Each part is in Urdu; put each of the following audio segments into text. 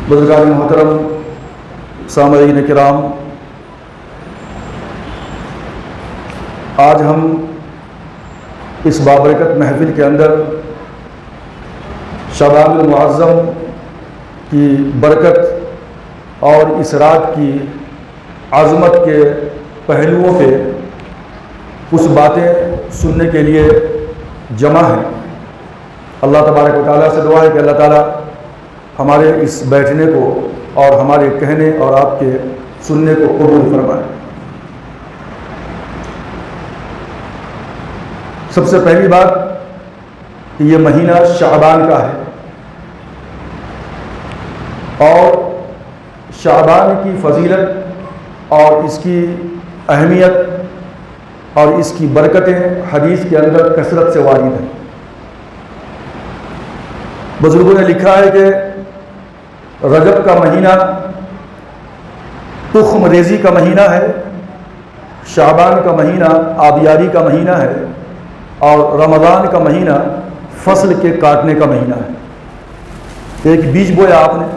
بزرگان محترم، سامعین کرام، آج ہم اس بابرکت محفل کے اندر شعبان المعظم کی برکت اور اس رات کی عظمت کے پہلوؤں پہ کچھ باتیں سننے کے لیے جمع ہیں۔ اللہ تبارک و تعالیٰ سے دعا ہے کہ اللہ تعالیٰ ہمارے اس بیٹھنے کو اور ہمارے کہنے اور آپ کے سننے کو قبول فرمائے۔ سب سے پہلی بات کہ یہ مہینہ شعبان کا ہے اور شعبان کی فضیلت اور اس کی اہمیت اور اس کی برکتیں حدیث کے اندر کثرت سے وارد ہیں۔ بزرگوں نے لکھا ہے کہ رجب کا مہینہ تخم ریزی کا مہینہ ہے، شعبان کا مہینہ آبیاری کا مہینہ ہے اور رمضان کا مہینہ فصل کے کاٹنے کا مہینہ ہے۔ ایک بیج بویا آپ نے،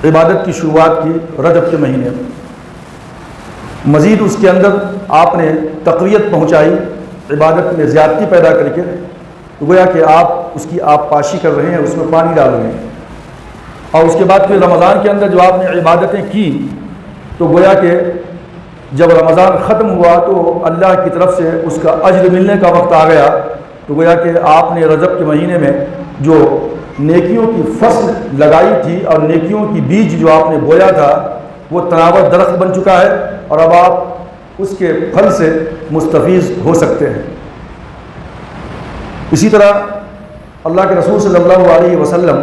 عبادت کی شروعات کی رجب کے مہینے میں، مزید اس کے اندر آپ نے تقویت پہنچائی، عبادت میں زیادتی پیدا کر کے، گویا کہ آپ اس کی آپ پاشی کر رہے ہیں، اس میں پانی ڈال رہے ہیں۔ اور اس کے بعد پھر رمضان کے اندر جو آپ نے عبادتیں کی تو گویا کہ جب رمضان ختم ہوا تو اللہ کی طرف سے اس کا اجر ملنے کا وقت آ گیا، تو گویا کہ آپ نے رجب کے مہینے میں جو نیکیوں کی فصل لگائی تھی اور نیکیوں کی بیج جو آپ نے بویا تھا وہ تناور درخت بن چکا ہے اور اب آپ اس کے پھل سے مستفیض ہو سکتے ہیں۔ اسی طرح اللہ کے رسول صلی اللہ علیہ وسلم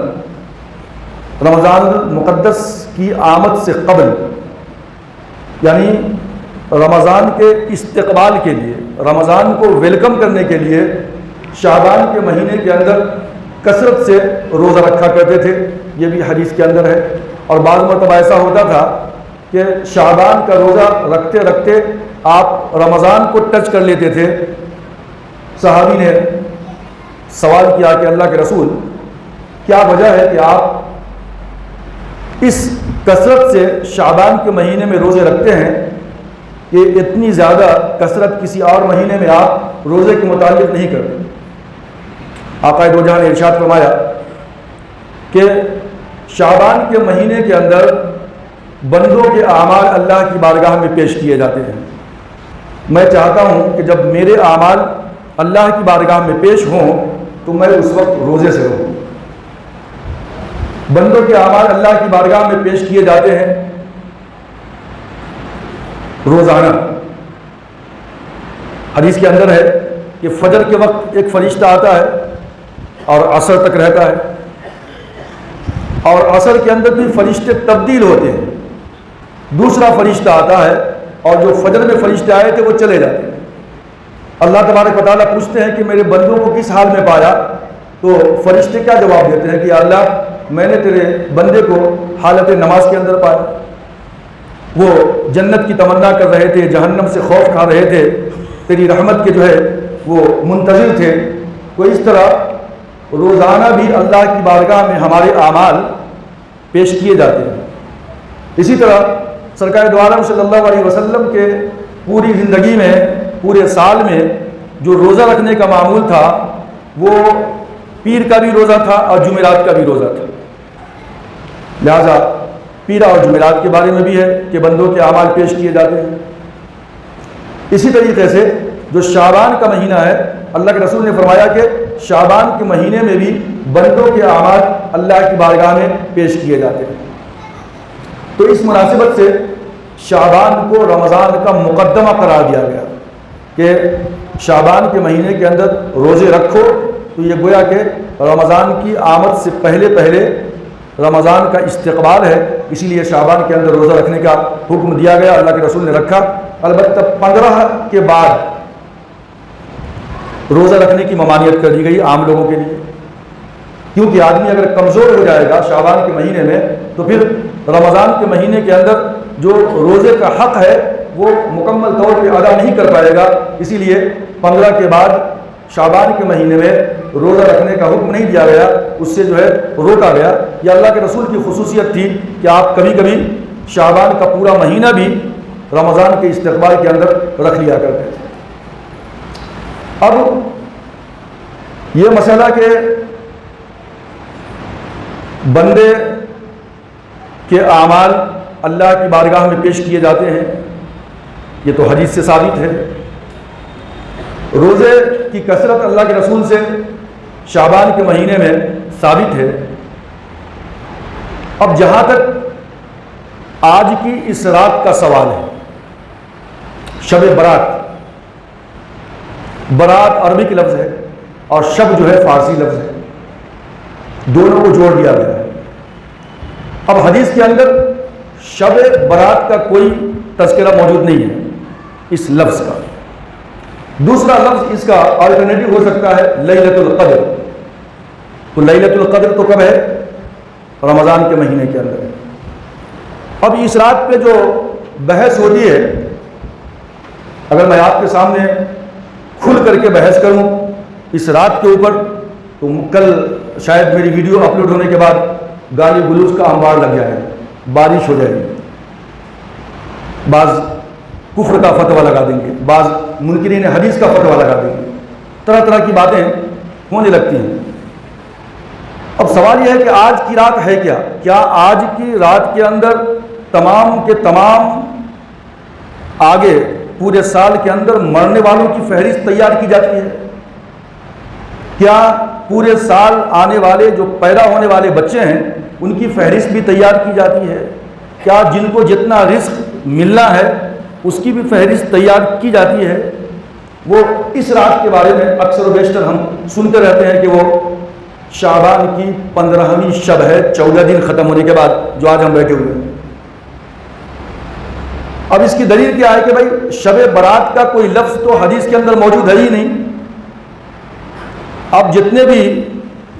رمضان المقدس کی آمد سے قبل، یعنی رمضان کے استقبال کے لیے، رمضان کو ویلکم کرنے کے لیے شعبان کے مہینے کے اندر کثرت سے روزہ رکھا کرتے تھے۔ یہ بھی حدیث کے اندر ہے۔ اور بعض مرتبہ ایسا ہوتا تھا کہ شعبان کا روزہ رکھتے رکھتے آپ رمضان کو ٹچ کر لیتے تھے۔ صحابی نے سوال کیا کہ اللہ کے رسول، کیا وجہ ہے کہ آپ اس کثرت سے شعبان کے مہینے میں روزے رکھتے ہیں کہ اتنی زیادہ کثرت کسی اور مہینے میں آپ روزے کے متعلق نہیں کرتے؟ آقا دو جہاں نے ارشاد فرمایا کہ شعبان کے مہینے کے اندر بندوں کے اعمال اللہ کی بارگاہ میں پیش کیے جاتے ہیں۔ میں چاہتا ہوں کہ جب میرے اعمال اللہ کی بارگاہ میں پیش ہوں تو میں اس وقت روزے سے رہوں۔ بندوں کے اعمال اللہ کی بارگاہ میں پیش کیے جاتے ہیں روزانہ۔ حدیث کے اندر ہے کہ فجر کے وقت ایک فرشتہ آتا ہے اور عصر تک رہتا ہے، اور عصر کے اندر بھی فرشتے تبدیل ہوتے ہیں، دوسرا فرشتہ آتا ہے اور جو فجر میں فرشتے آئے تھے وہ چلے جاتے ہیں۔ اللہ تبارک و تعالیٰ پوچھتے ہیں کہ میرے بندوں کو کس حال میں پایا؟ تو فرشتے کیا جواب دیتے ہیں کہ یا اللہ، میں نے تیرے بندے کو حالت نماز کے اندر پایا، وہ جنت کی تمنا کر رہے تھے، جہنم سے خوف کھا رہے تھے، تیری رحمت کے جو ہے وہ منتظر تھے۔ تو اس طرح روزانہ بھی اللہ کی بارگاہ میں ہمارے اعمال پیش کیے جاتے ہیں۔ اسی طرح سرکار دو عالم صلی اللہ علیہ وسلم کے پوری زندگی میں، پورے سال میں جو روزہ رکھنے کا معمول تھا وہ پیر کا بھی روزہ تھا اور جمعرات کا بھی روزہ تھا۔ لہذا پیرا اور جمعرات کے بارے میں بھی ہے کہ بندوں کے اعمال پیش کیے جاتے ہیں۔ اسی طریقے سے جو شعبان کا مہینہ ہے، اللہ کے رسول نے فرمایا کہ شعبان کے مہینے میں بھی بندوں کے اعمال اللہ کی بارگاہ میں پیش کیے جاتے ہیں۔ تو اس مناسبت سے شعبان کو رمضان کا مقدمہ قرار دیا گیا کہ شعبان کے مہینے کے اندر روزے رکھو، تو یہ گویا کہ رمضان کی آمد سے پہلے پہلے رمضان کا استقبال ہے، اسی لیے شعبان کے اندر روزہ رکھنے کا حکم دیا گیا، اللہ کے رسول نے رکھا۔ البتہ 15 کے بعد روزہ رکھنے کی ممانعت کر دی گئی عام لوگوں کے لیے، کیونکہ آدمی اگر کمزور ہو جائے گا شعبان کے مہینے میں تو پھر رمضان کے مہینے کے اندر جو روزے کا حق ہے وہ مکمل طور پہ ادا نہیں کر پائے گا۔ اسی لیے 15 کے بعد شعبان کے مہینے میں روزہ رکھنے کا حکم نہیں دیا گیا، اس سے جو ہے روکا گیا۔ یہ اللہ کے رسول کی خصوصیت تھی کہ آپ کبھی کبھی شعبان کا پورا مہینہ بھی رمضان کے استقبال کے اندر رکھ لیا کرتے تھے۔ اب یہ مسئلہ کہ بندے کے اعمال اللہ کی بارگاہ میں پیش کیے جاتے ہیں، یہ تو حدیث سے ثابت ہے۔ روزے کی کثرت اللہ کے رسول سے شعبان کے مہینے میں ثابت ہے۔ اب جہاں تک آج کی اس رات کا سوال ہے، شب برات، برات عربی کی لفظ ہے اور شب جو ہے فارسی لفظ ہے، دونوں کو جوڑ دیا گیا ہے۔ اب حدیث کے اندر شب برات کا کوئی تذکرہ موجود نہیں ہے اس لفظ کا۔ دوسرا لفظ اس کا آلٹرنیٹو ہو سکتا ہے لیلۃ القدر۔ تو لیلۃ القدر تو کب ہے؟ رمضان کے مہینے کے اندر ہے۔ اب اس رات پہ جو بحث ہوتی ہے، اگر میں آپ کے سامنے کھل کر کے بحث کروں اس رات کے اوپر، تو کل شاید میری ویڈیو اپلوڈ ہونے کے بعد گالی گلوچ کا انبار لگ جائے گا، بارش ہو جائے گی، بعض کفر کا فتویٰ لگا دیں گے، بعض منکرین حدیث کا فتویٰ لگا دیں گے، طرح طرح کی باتیں ہونے لگتی ہیں۔ اب سوال یہ ہے کہ آج کی رات ہے کیا؟ کیا آج کی رات کے اندر تمام کے تمام آگے پورے سال کے اندر مرنے والوں کی فہرست تیار کی جاتی ہے؟ کیا پورے سال آنے والے جو پیدا ہونے والے بچے ہیں ان کی فہرست بھی تیار کی جاتی ہے؟ کیا جن کو جتنا رزق ملنا ہے اس کی بھی فہرست تیار کی جاتی ہے؟ وہ اس رات کے بارے میں اکثر و بیشتر ہم سنتے رہتے ہیں کہ وہ شعبان کی 15ویں شب ہے، 14 دن ختم ہونے کے بعد، جو آج ہم بیٹھے ہوئے ہیں۔ اب اس کی دلیل کیا ہے کہ بھائی شب برات کا کوئی لفظ تو حدیث کے اندر موجود ہے ہی نہیں۔ اب جتنے بھی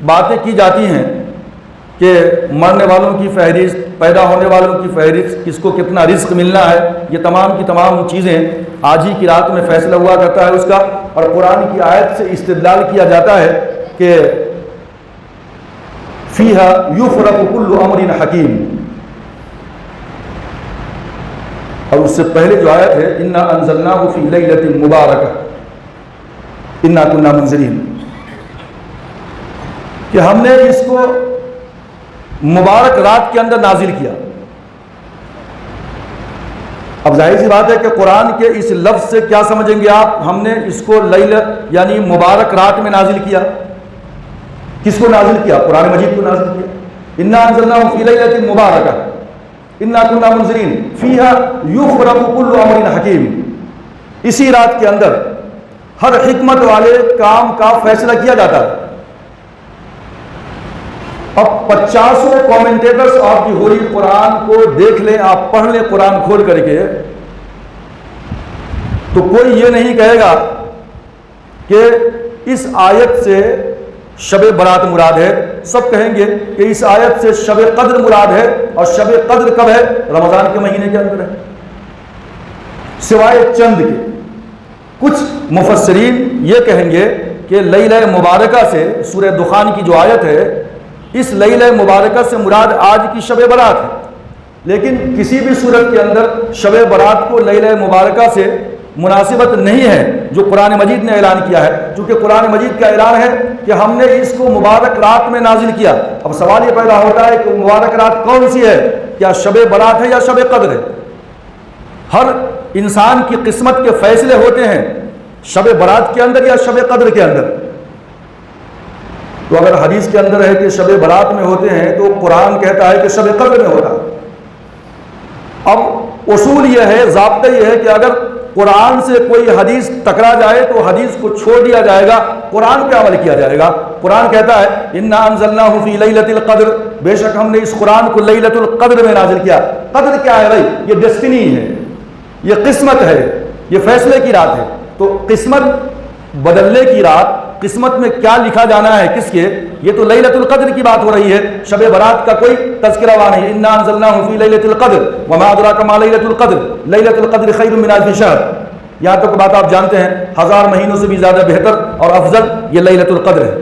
باتیں کی جاتی ہیں کہ مرنے والوں کی فہرست، پیدا ہونے والوں کی فہرست، کس کو کتنا رزق ملنا ہے، یہ تمام کی تمام چیزیں آج ہی کی رات میں فیصلہ ہوا کرتا ہے اس کا، اور قرآن کی آیت سے استدلال کیا جاتا ہے کہ فیہا یفرق کل امر حکیم، اور اس سے پہلے جو آیت ہے انا انزلناہ فی لیلۃ مبارکہ انا کنا منذرین، کہ ہم نے اس کو مبارک رات کے اندر نازل کیا۔ اب ظاہر سی بات ہے کہ قرآن کے اس لفظ سے کیا سمجھیں گے آپ؟ ہم نے اس کو لیلۃ یعنی مبارک رات میں نازل کیا۔ کس کو نازل کیا؟ قرآن مجید کو نازل کیا۔ انا انزلناہ فی لیلۃ مبارکہ انا کنا منذرین فیہا یفرق کل امر حکیم، اسی رات کے اندر ہر حکمت والے کام کا فیصلہ کیا جاتا ہے۔ اب 50 کامنٹیٹرز آف دی ہولی قرآن کو دیکھ لیں، آپ پڑھ لیں قرآن کھول کر کے، تو کوئی یہ نہیں کہے گا کہ اس آیت سے شب برات مراد ہے۔ سب کہیں گے کہ اس آیت سے شب قدر مراد ہے، اور شب قدر کب ہے؟ رمضان کے مہینے کے اندر ہے، سوائے چند کے۔ کچھ مفسرین یہ کہیں گے کہ لیلہ مبارکہ سے، سورہ دخان کی جو آیت ہے، اس لیلہ مبارکہ سے مراد آج کی شب برات ہے، لیکن کسی بھی صورت کے اندر شب برات کو لیلہ مبارکہ سے مناسبت نہیں ہے جو قرآن مجید نے اعلان کیا ہے، چونکہ قرآن مجید کا اعلان ہے کہ ہم نے اس کو مبارک رات میں نازل کیا۔ اب سوال یہ پیدا ہوتا ہے کہ مبارک رات کون سی ہے؟ کیا شب برات ہے یا شب قدر ہے؟ ہر انسان کی قسمت کے فیصلے ہوتے ہیں شب برات کے اندر یا شب قدر کے اندر۔ تو اگر حدیث کے اندر ہے کہ شب برات میں ہوتے ہیں تو قرآن کہتا ہے کہ شب قدر میں ہوتا ہے۔ اب اصول یہ ہے، ضابطہ یہ ہے کہ اگر قرآن سے کوئی حدیث ٹکرا جائے تو حدیث کو چھوڑ دیا جائے گا، قرآن پہ عمل کیا جائے گا۔ قرآن کہتا ہے انا انزلناہ فی لیلۃ القدر، بے شک ہم نے اس قرآن کو لیلۃ القدر میں نازل کیا۔ قدر کیا ہے بھائی؟ یہ ڈیسٹنی ہے، یہ قسمت ہے، یہ فیصلے کی رات ہے۔ تو قسمت بدلنے کی رات، قسمت میں کیا لکھا جانا ہے کس کے، یہ تو لیلۃ القدر کی بات ہو رہی ہے، شب برات کا کوئی تذکرہ وہاں نہیں۔ انا انزلناہ فی لیلۃ القدر وما ادراک ما لیلۃ القدر لیلۃ القدر خیر من الف شہر، یہاں تک بات آپ جانتے ہیں، 1000 مہینوں سے بھی زیادہ بہتر اور افضل یہ لیلۃ القدر ہے۔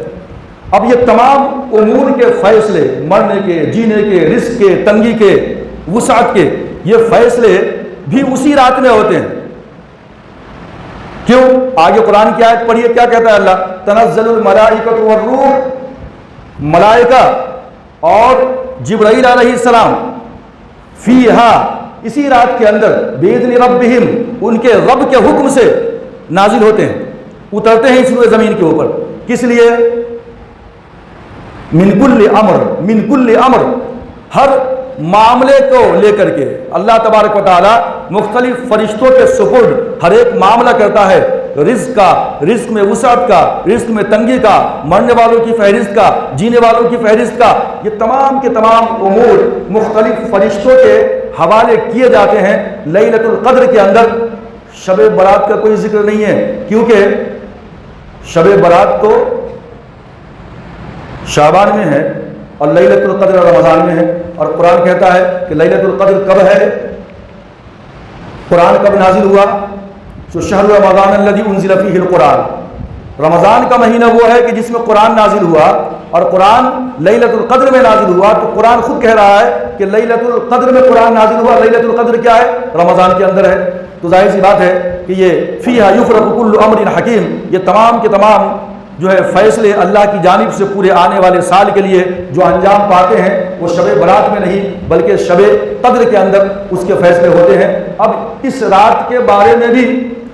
اب یہ تمام امور کے فیصلے، مرنے کے، جینے کے، رزق کے، تنگی کے، وسعت کے، یہ فیصلے بھی اسی رات میں ہوتے ہیں۔ کیوں؟ آگے قرآن کی آیت پڑھیے، کیا کہتا ہے اللہ؟ تنزل الملائکۃ والروح، ملائکہ اور جبرائیل علیہ السلام فیہا، اسی رات کے اندر، باذن ربہم، ان کے رب کے حکم سے نازل ہوتے ہیں، اترتے ہیں اس روئے زمین کے اوپر۔ کس لیے؟ من کل امر، ہر معاملے کو لے کر کے اللہ تبارک و تعالیٰ مختلف فرشتوں کے سپرد ہر ایک معاملہ کرتا ہے، رزق کا، رزق میں وسعت کا، رزق میں تنگی کا، مرنے والوں کی فہرست کا، جینے والوں کی فہرست کا، یہ تمام کے تمام امور مختلف فرشتوں کے حوالے کیے جاتے ہیں۔ لیلۃ القدر کے اندر شب برات کا کوئی ذکر نہیں ہے، کیونکہ شب برات تو شعبان میں ہے اور لیلۃ القدر رمضان میں ہے، اور قرآن کہتا ہے کہ لیلۃ القدر کب ہے؟ قرآن کب نازل ہوا؟ جو شہر رمضان الذی انزل فیہ القرآن، رمضان کا مہینہ وہ ہے کہ جس میں قرآن نازل ہوا، اور قرآن لیلۃ القدر میں نازل ہوا، تو قرآن خود کہہ رہا ہے کہ لیلۃ القدر میں قرآن نازل ہوا۔ لیلۃ القدر کیا ہے؟ رمضان کے اندر ہے۔ تو ظاہر سی بات ہے کہ یہ فیہا یفرق کل امر حکیم، یہ تمام کے تمام جو ہے فیصلے اللہ کی جانب سے پورے آنے والے سال کے لیے جو انجام پاتے ہیں، وہ شب برات میں نہیں بلکہ شب قدر کے اندر اس کے فیصلے ہوتے ہیں۔ اب اس رات کے بارے میں بھی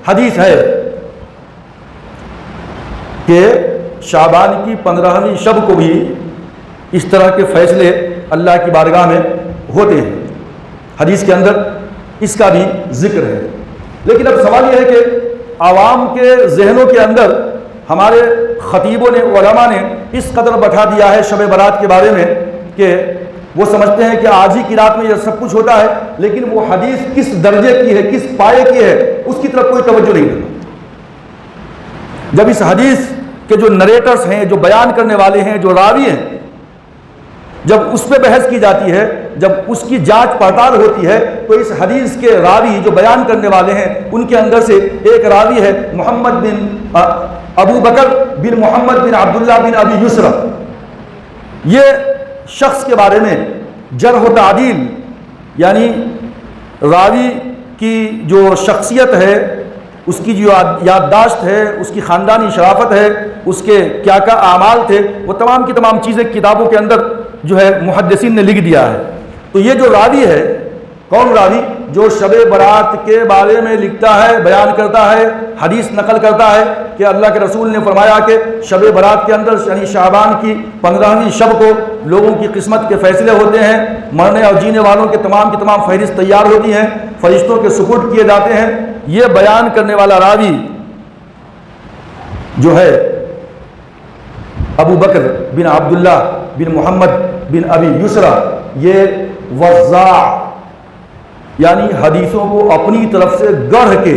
حدیث ہے کہ شعبان کی 15ویں شب کو بھی اس طرح کے فیصلے اللہ کی بارگاہ میں ہوتے ہیں، حدیث کے اندر اس کا بھی ذکر ہے۔ لیکن اب سوال یہ ہے کہ عوام کے ذہنوں کے اندر ہمارے خطیبوں نے، علماء نے اس قدر بٹھا دیا ہے شب برات کے بارے میں کہ وہ سمجھتے ہیں کہ آج ہی کی رات میں یہ سب کچھ ہوتا ہے، لیکن وہ حدیث کس درجے کی ہے، کس پائے کی ہے، اس کی طرف کوئی توجہ نہیں دیتا۔ جب اس حدیث کے جو نریٹرز ہیں، جو بیان کرنے والے ہیں، جو راوی ہیں، جب اس پہ بحث کی جاتی ہے، جب اس کی جانچ پڑتال ہوتی ہے، تو اس حدیث کے راوی جو بیان کرنے والے ہیں ان کے اندر سے ایک راوی ہے محمد بن ابو بکر بن محمد بن عبداللہ بن ابی یسرا۔ یہ شخص کے بارے میں جرح و تعدیل، یعنی راوی کی جو شخصیت ہے، اس کی جو یادداشت ہے، اس کی خاندانی شرافت ہے، اس کے کیا کیا اعمال تھے، وہ تمام کی تمام چیزیں کتابوں کے اندر جو ہے محدثین نے لکھ دیا ہے۔ تو یہ جو راوی ہے، کون راوی؟ جو شب برات کے بارے میں لکھتا ہے، بیان کرتا ہے، حدیث نقل کرتا ہے کہ اللہ کے رسول نے فرمایا کہ شب برات کے اندر یعنی شعبان کی 15ویں شب کو لوگوں کی قسمت کے فیصلے ہوتے ہیں، مرنے اور جینے والوں کے تمام کی تمام فہرست تیار ہوتی ہیں، فرشتوں کے سپرد کیے جاتے ہیں۔ یہ بیان کرنے والا راوی جو ہے ابو بکر بن عبداللہ بن محمد بن ابی یسرا، یہ وضاع، یعنی حدیثوں کو اپنی طرف سے گڑھ کے،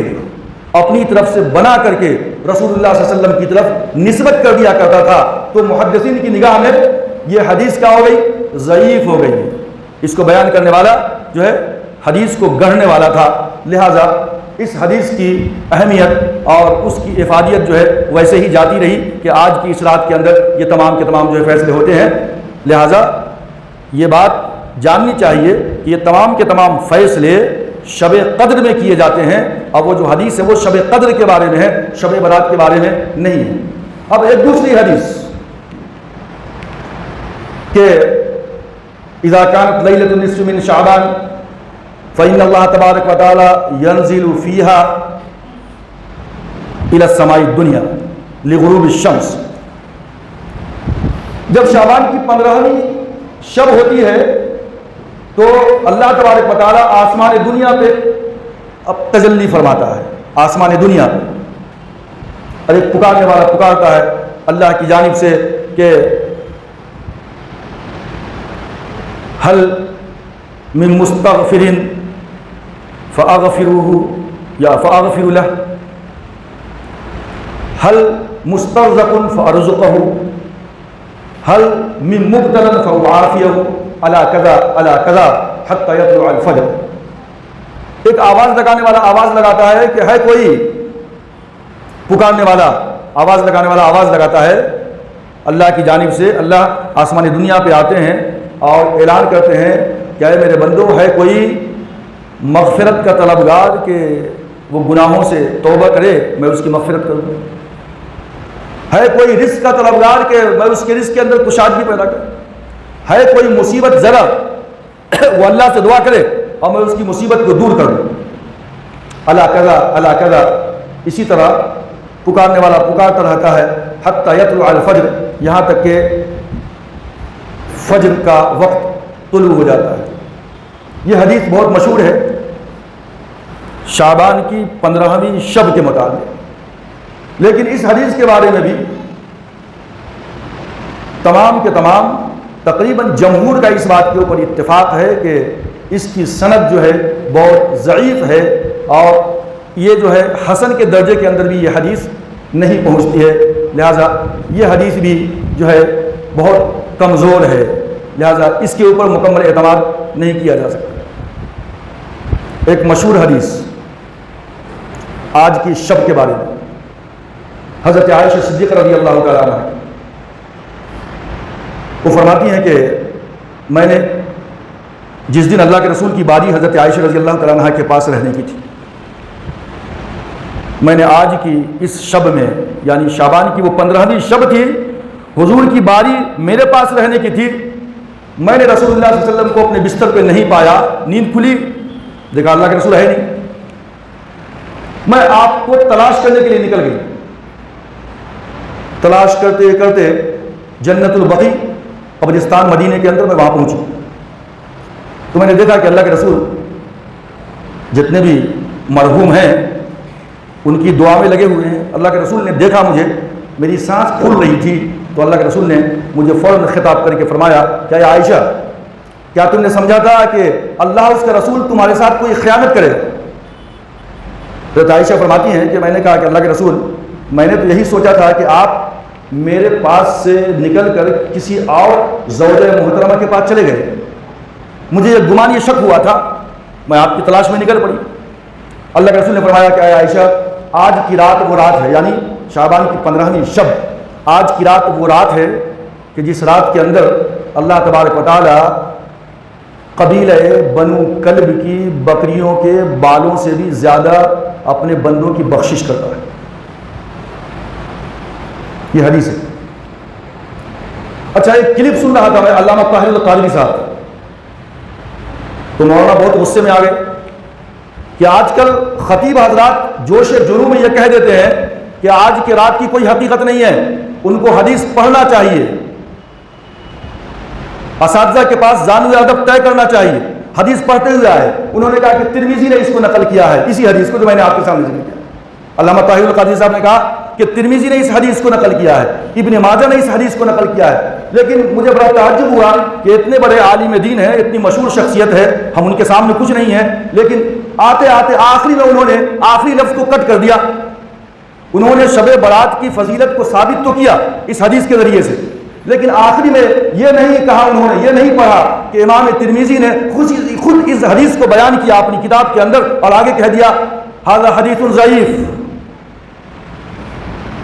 اپنی طرف سے بنا کر کے رسول اللہ صلی اللہ علیہ وسلم کی طرف نسبت کر دیا کرتا تھا۔ تو محدثین کی نگاہ میں یہ حدیث کیا ہو گئی؟ ضعیف ہو گئی۔ اس کو بیان کرنے والا جو ہے حدیث کو گڑھنے والا تھا، لہٰذا اس حدیث کی اہمیت اور اس کی افادیت جو ہے ویسے ہی جاتی رہی کہ آج کی اس رات کے اندر یہ تمام کے تمام جو ہے فیصلے ہوتے ہیں۔ لہٰذا یہ بات جاننی چاہیے کہ یہ تمام کے تمام فیصلے شب قدر میں کیے جاتے ہیں، اور وہ جو حدیث ہے وہ شب قدر کے بارے میں ہے، شب برات کے بارے میں نہیں ہے۔ اب ایک دوسری حدیث کہ اذا كانت ليلة النصف من شعبان فإن الله تبارك وتعالى ينزل فيها إلى السماء الدنيا لغروب الشمس۔ جب شعبان کی 15ویں شب ہوتی ہے تو اللہ تبارک و تعالیٰ آسمان دنیا پہ اب تجلی فرماتا ہے، آسمان دنیا پہ، اور ایک پکارنے والا پکارتا ہے اللہ کی جانب سے کہ حل من مستغفر فاغفروه یا فاغفر له، حل مسترزق فارزقه، حل من مبتلا فاعافيه علی کذا علی کذا حتی یطلع الفجر۔ ایک آواز لگانے والا آواز لگاتا ہے کہ ہے کوئی، پکارنے والا آواز لگانے والا آواز لگاتا ہے اللہ کی جانب سے اللہ آسمانی دنیا پہ آتے ہیں اور اعلان کرتے ہیں کہ اے میرے بندو، ہے کوئی مغفرت کا طلبگار کہ وہ گناہوں سے توبہ کرے، میں اس کی مغفرت کروں؟ ہے کوئی رزق کا طلبگار کہ میں اس کے رزق کے اندر کشادگی پیدا کروں؟ ہے کوئی مصیبت ذرا وہ اللہ سے دعا کرے اور میں اس کی مصیبت کو دور کر دوں؟ اللہ کذا اللہ کذا، اسی طرح پکارنے والا پکارتا رہتا ہے حتی یطلع الفجر، یہاں تک کہ فجر کا وقت طلوع ہو جاتا ہے۔ یہ حدیث بہت مشہور ہے شعبان کی 15ویں شب کے متعلق، لیکن اس حدیث کے بارے میں بھی تمام کے تمام تقریباً جمہور کا اس بات کے اوپر اتفاق ہے کہ اس کی سند جو ہے بہت ضعیف ہے، اور یہ جو ہے حسن کے درجے کے اندر بھی یہ حدیث نہیں پہنچتی ہے، لہٰذا یہ حدیث بھی جو ہے بہت کمزور ہے، لہٰذا اس کے اوپر مکمل اعتماد نہیں کیا جا سکتا۔ ایک مشہور حدیث آج کی شب کے بارے میں، حضرت عائشہ صدیقہ رضی اللہ تعالیٰ عنہ وہ فرماتی ہیں کہ میں نے جس دن اللہ کے رسول کی باری حضرت عائشہ رضی اللہ تعالیٰ عنہ کے پاس رہنے کی تھی، میں نے آج کی اس شب میں یعنی شعبان کی وہ 15ویں شب تھی، حضور کی باری میرے پاس رہنے کی تھی، میں نے رسول اللہ صلی اللہ علیہ وسلم کو اپنے بستر پہ نہیں پایا، نیند کھلی، دیکھا اللہ کے رسول ہے نہیں، میں آپ کو تلاش کرنے کے لیے نکل گئی، تلاش کرتے کرتے جنت البقیع قبرستان مدینے کے اندر میں وہاں پہنچی، تو میں نے دیکھا کہ اللہ کے رسول جتنے بھی مرحوم ہیں ان کی دعا میں لگے ہوئے ہیں۔ اللہ کے رسول نے دیکھا مجھے، میری سانس پھول رہی تھی، تو اللہ کے رسول نے مجھے فوراً خطاب کر کے فرمایا کہ اے عائشہ، کیا تم نے سمجھا تھا کہ اللہ اس کا رسول تمہارے ساتھ کوئی خیانت کرے گا؟ حضرت عائشہ فرماتی ہیں کہ میں نے کہا کہ اللہ کے رسول، میں نے تو یہی سوچا تھا کہ آپ میرے پاس سے نکل کر کسی اور زوجہ محترمہ کے پاس چلے گئے، مجھے یہ گمان، یہ شک ہوا تھا، میں آپ کی تلاش میں نکل پڑی۔ اللہ کے رسول نے فرمایا کہ اے عائشہ، آج کی رات وہ رات ہے، یعنی شعبان کی 15ویں شب، آج کی رات وہ رات ہے کہ جس رات کے اندر اللہ تبارک و تعالی قبیلہ بنو کلب کی بکریوں کے بالوں سے بھی زیادہ اپنے بندوں کی بخشش کرتا ہے۔ یہ حدیث ہے۔ اچھا، ایک کلپ سن رہا تھا میں علامہ طاہر القادری صاحب، تو مولانا بہت غصے میں آ گئے کہ آج کل خطیب حضرات جوش جنوں میں یہ کہہ دیتے ہیں کہ آج کی رات کی کوئی حقیقت نہیں ہے، ان کو حدیث پڑھنا چاہیے، اساتذہ کے پاس زانو ادب طے کرنا چاہیے، حدیث پڑھتے ہوئے آئے۔ انہوں نے کہا کہ ترمذی نے اس کو نقل کیا ہے، اسی حدیث کو جو میں نے آپ کے سامنے ذکر کیا۔ علامہ طاہر القادری صاحب نے کہا کہ ترمذی نے اس حدیث کو نقل کیا ہے، ابن ماجہ نے اس حدیث کو نقل کیا ہے، لیکن مجھے بڑا تعجب ہوا کہ اتنے بڑے عالم دین ہیں، اتنی مشہور شخصیت ہے، ہم ان کے سامنے کچھ نہیں ہیں، لیکن آتے آتے آخری میں انہوں نے آخری لفظ کو کٹ کر دیا۔ انہوں نے شب برات کی فضیلت کو ثابت تو کیا اس حدیث کے ذریعے سے، لیکن آخری میں یہ نہیں کہا، انہوں نے یہ نہیں پڑھا کہ امام ترمذی نے خود اس حدیث کو بیان کیا اپنی کتاب کے اندر، اور آگے کہہ دیا ھذا حدیث ضعیف،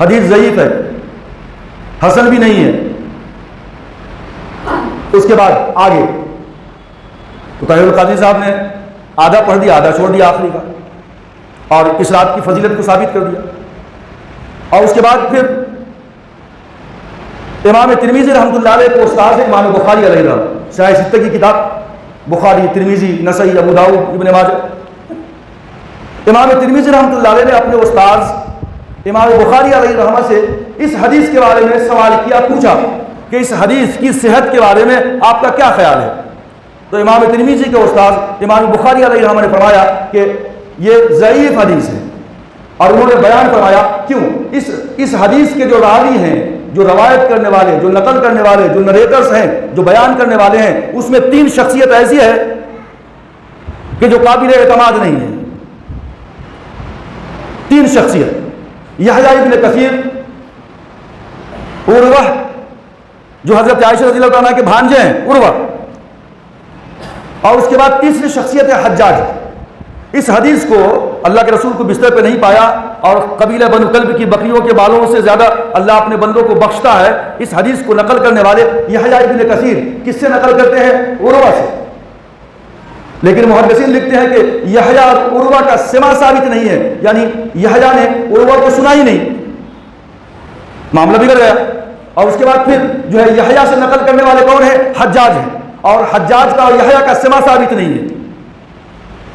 حدیث ضعیف ہے، حسن بھی نہیں ہے۔ اس کے بعد آگے تو طاہر القادری صاحب نے آدھا پڑھ دیا، آدھا چھوڑ دیا آخری کا، اور اس رات کی فضیلت کو ثابت کر دیا۔ اور اس کے بعد پھر امام ترمذی رحمۃ اللہ علیہ کو استاد ہے امام بخاری علیہ الرحمۃ، صحیح ستہ کی کتاب، بخاری، ترمذی، نسائی، ابو داؤد، ابن ماجہ۔ امام ترمذی رحمۃ اللہ علیہ نے اپنے استاد امام بخاری علیہ الرحمۃ سے اس حدیث کے بارے میں سوال کیا، پوچھا کہ اس حدیث کی صحت کے بارے میں آپ کا کیا خیال ہے؟ تو امام ترمذی کے استاد امام بخاری علیہ الرحمۃ نے فرمایا کہ یہ ضعیف حدیث ہے، اور انہوں نے بیان فرمایا کیوں؟ اس حدیث کے جو راوی ہیں، جو روایت کرنے والے، جو نقل کرنے والے، جو نریٹرز ہیں، جو بیان کرنے والے ہیں، اس میں 3 شخصیت ایسی ہے کہ جو قابل اعتماد نہیں ہے۔ 3 شخصیت، یحییٰ ابن کثیر، عروہ جو حضرت عائشہ رضی اللہ عنہ کے بھانجے ہیں عروہ، اور اس کے بعد تیسری شخصیت ہے حجاج۔ اس حدیث کو اللہ کے رسول کو بستر پہ نہیں پایا، اور قبیلہ بنو کلب کی بکریوں کے بالوں سے زیادہ اللہ اپنے بندوں کو بخشتا ہے، اس حدیث کو نقل کرنے والے یحییٰ ابن کثیر کس سے نقل کرتے ہیں؟ عروہ سے۔ لیکن محدثین لکھتے ہیں کہ یحییٰ اور عروہ کا سماع ثابت نہیں ہے، یعنی یحییٰ نے عروہ کو سنا ہی نہیں، معاملہ بگڑ گیا۔ اور اس کے بعد پھر جو ہے یحییٰ سے نقل کرنے والے کون ہیں؟ حجاج ہیں، اور حجاج کا اور یحییٰ کا سماع ثابت نہیں ہے۔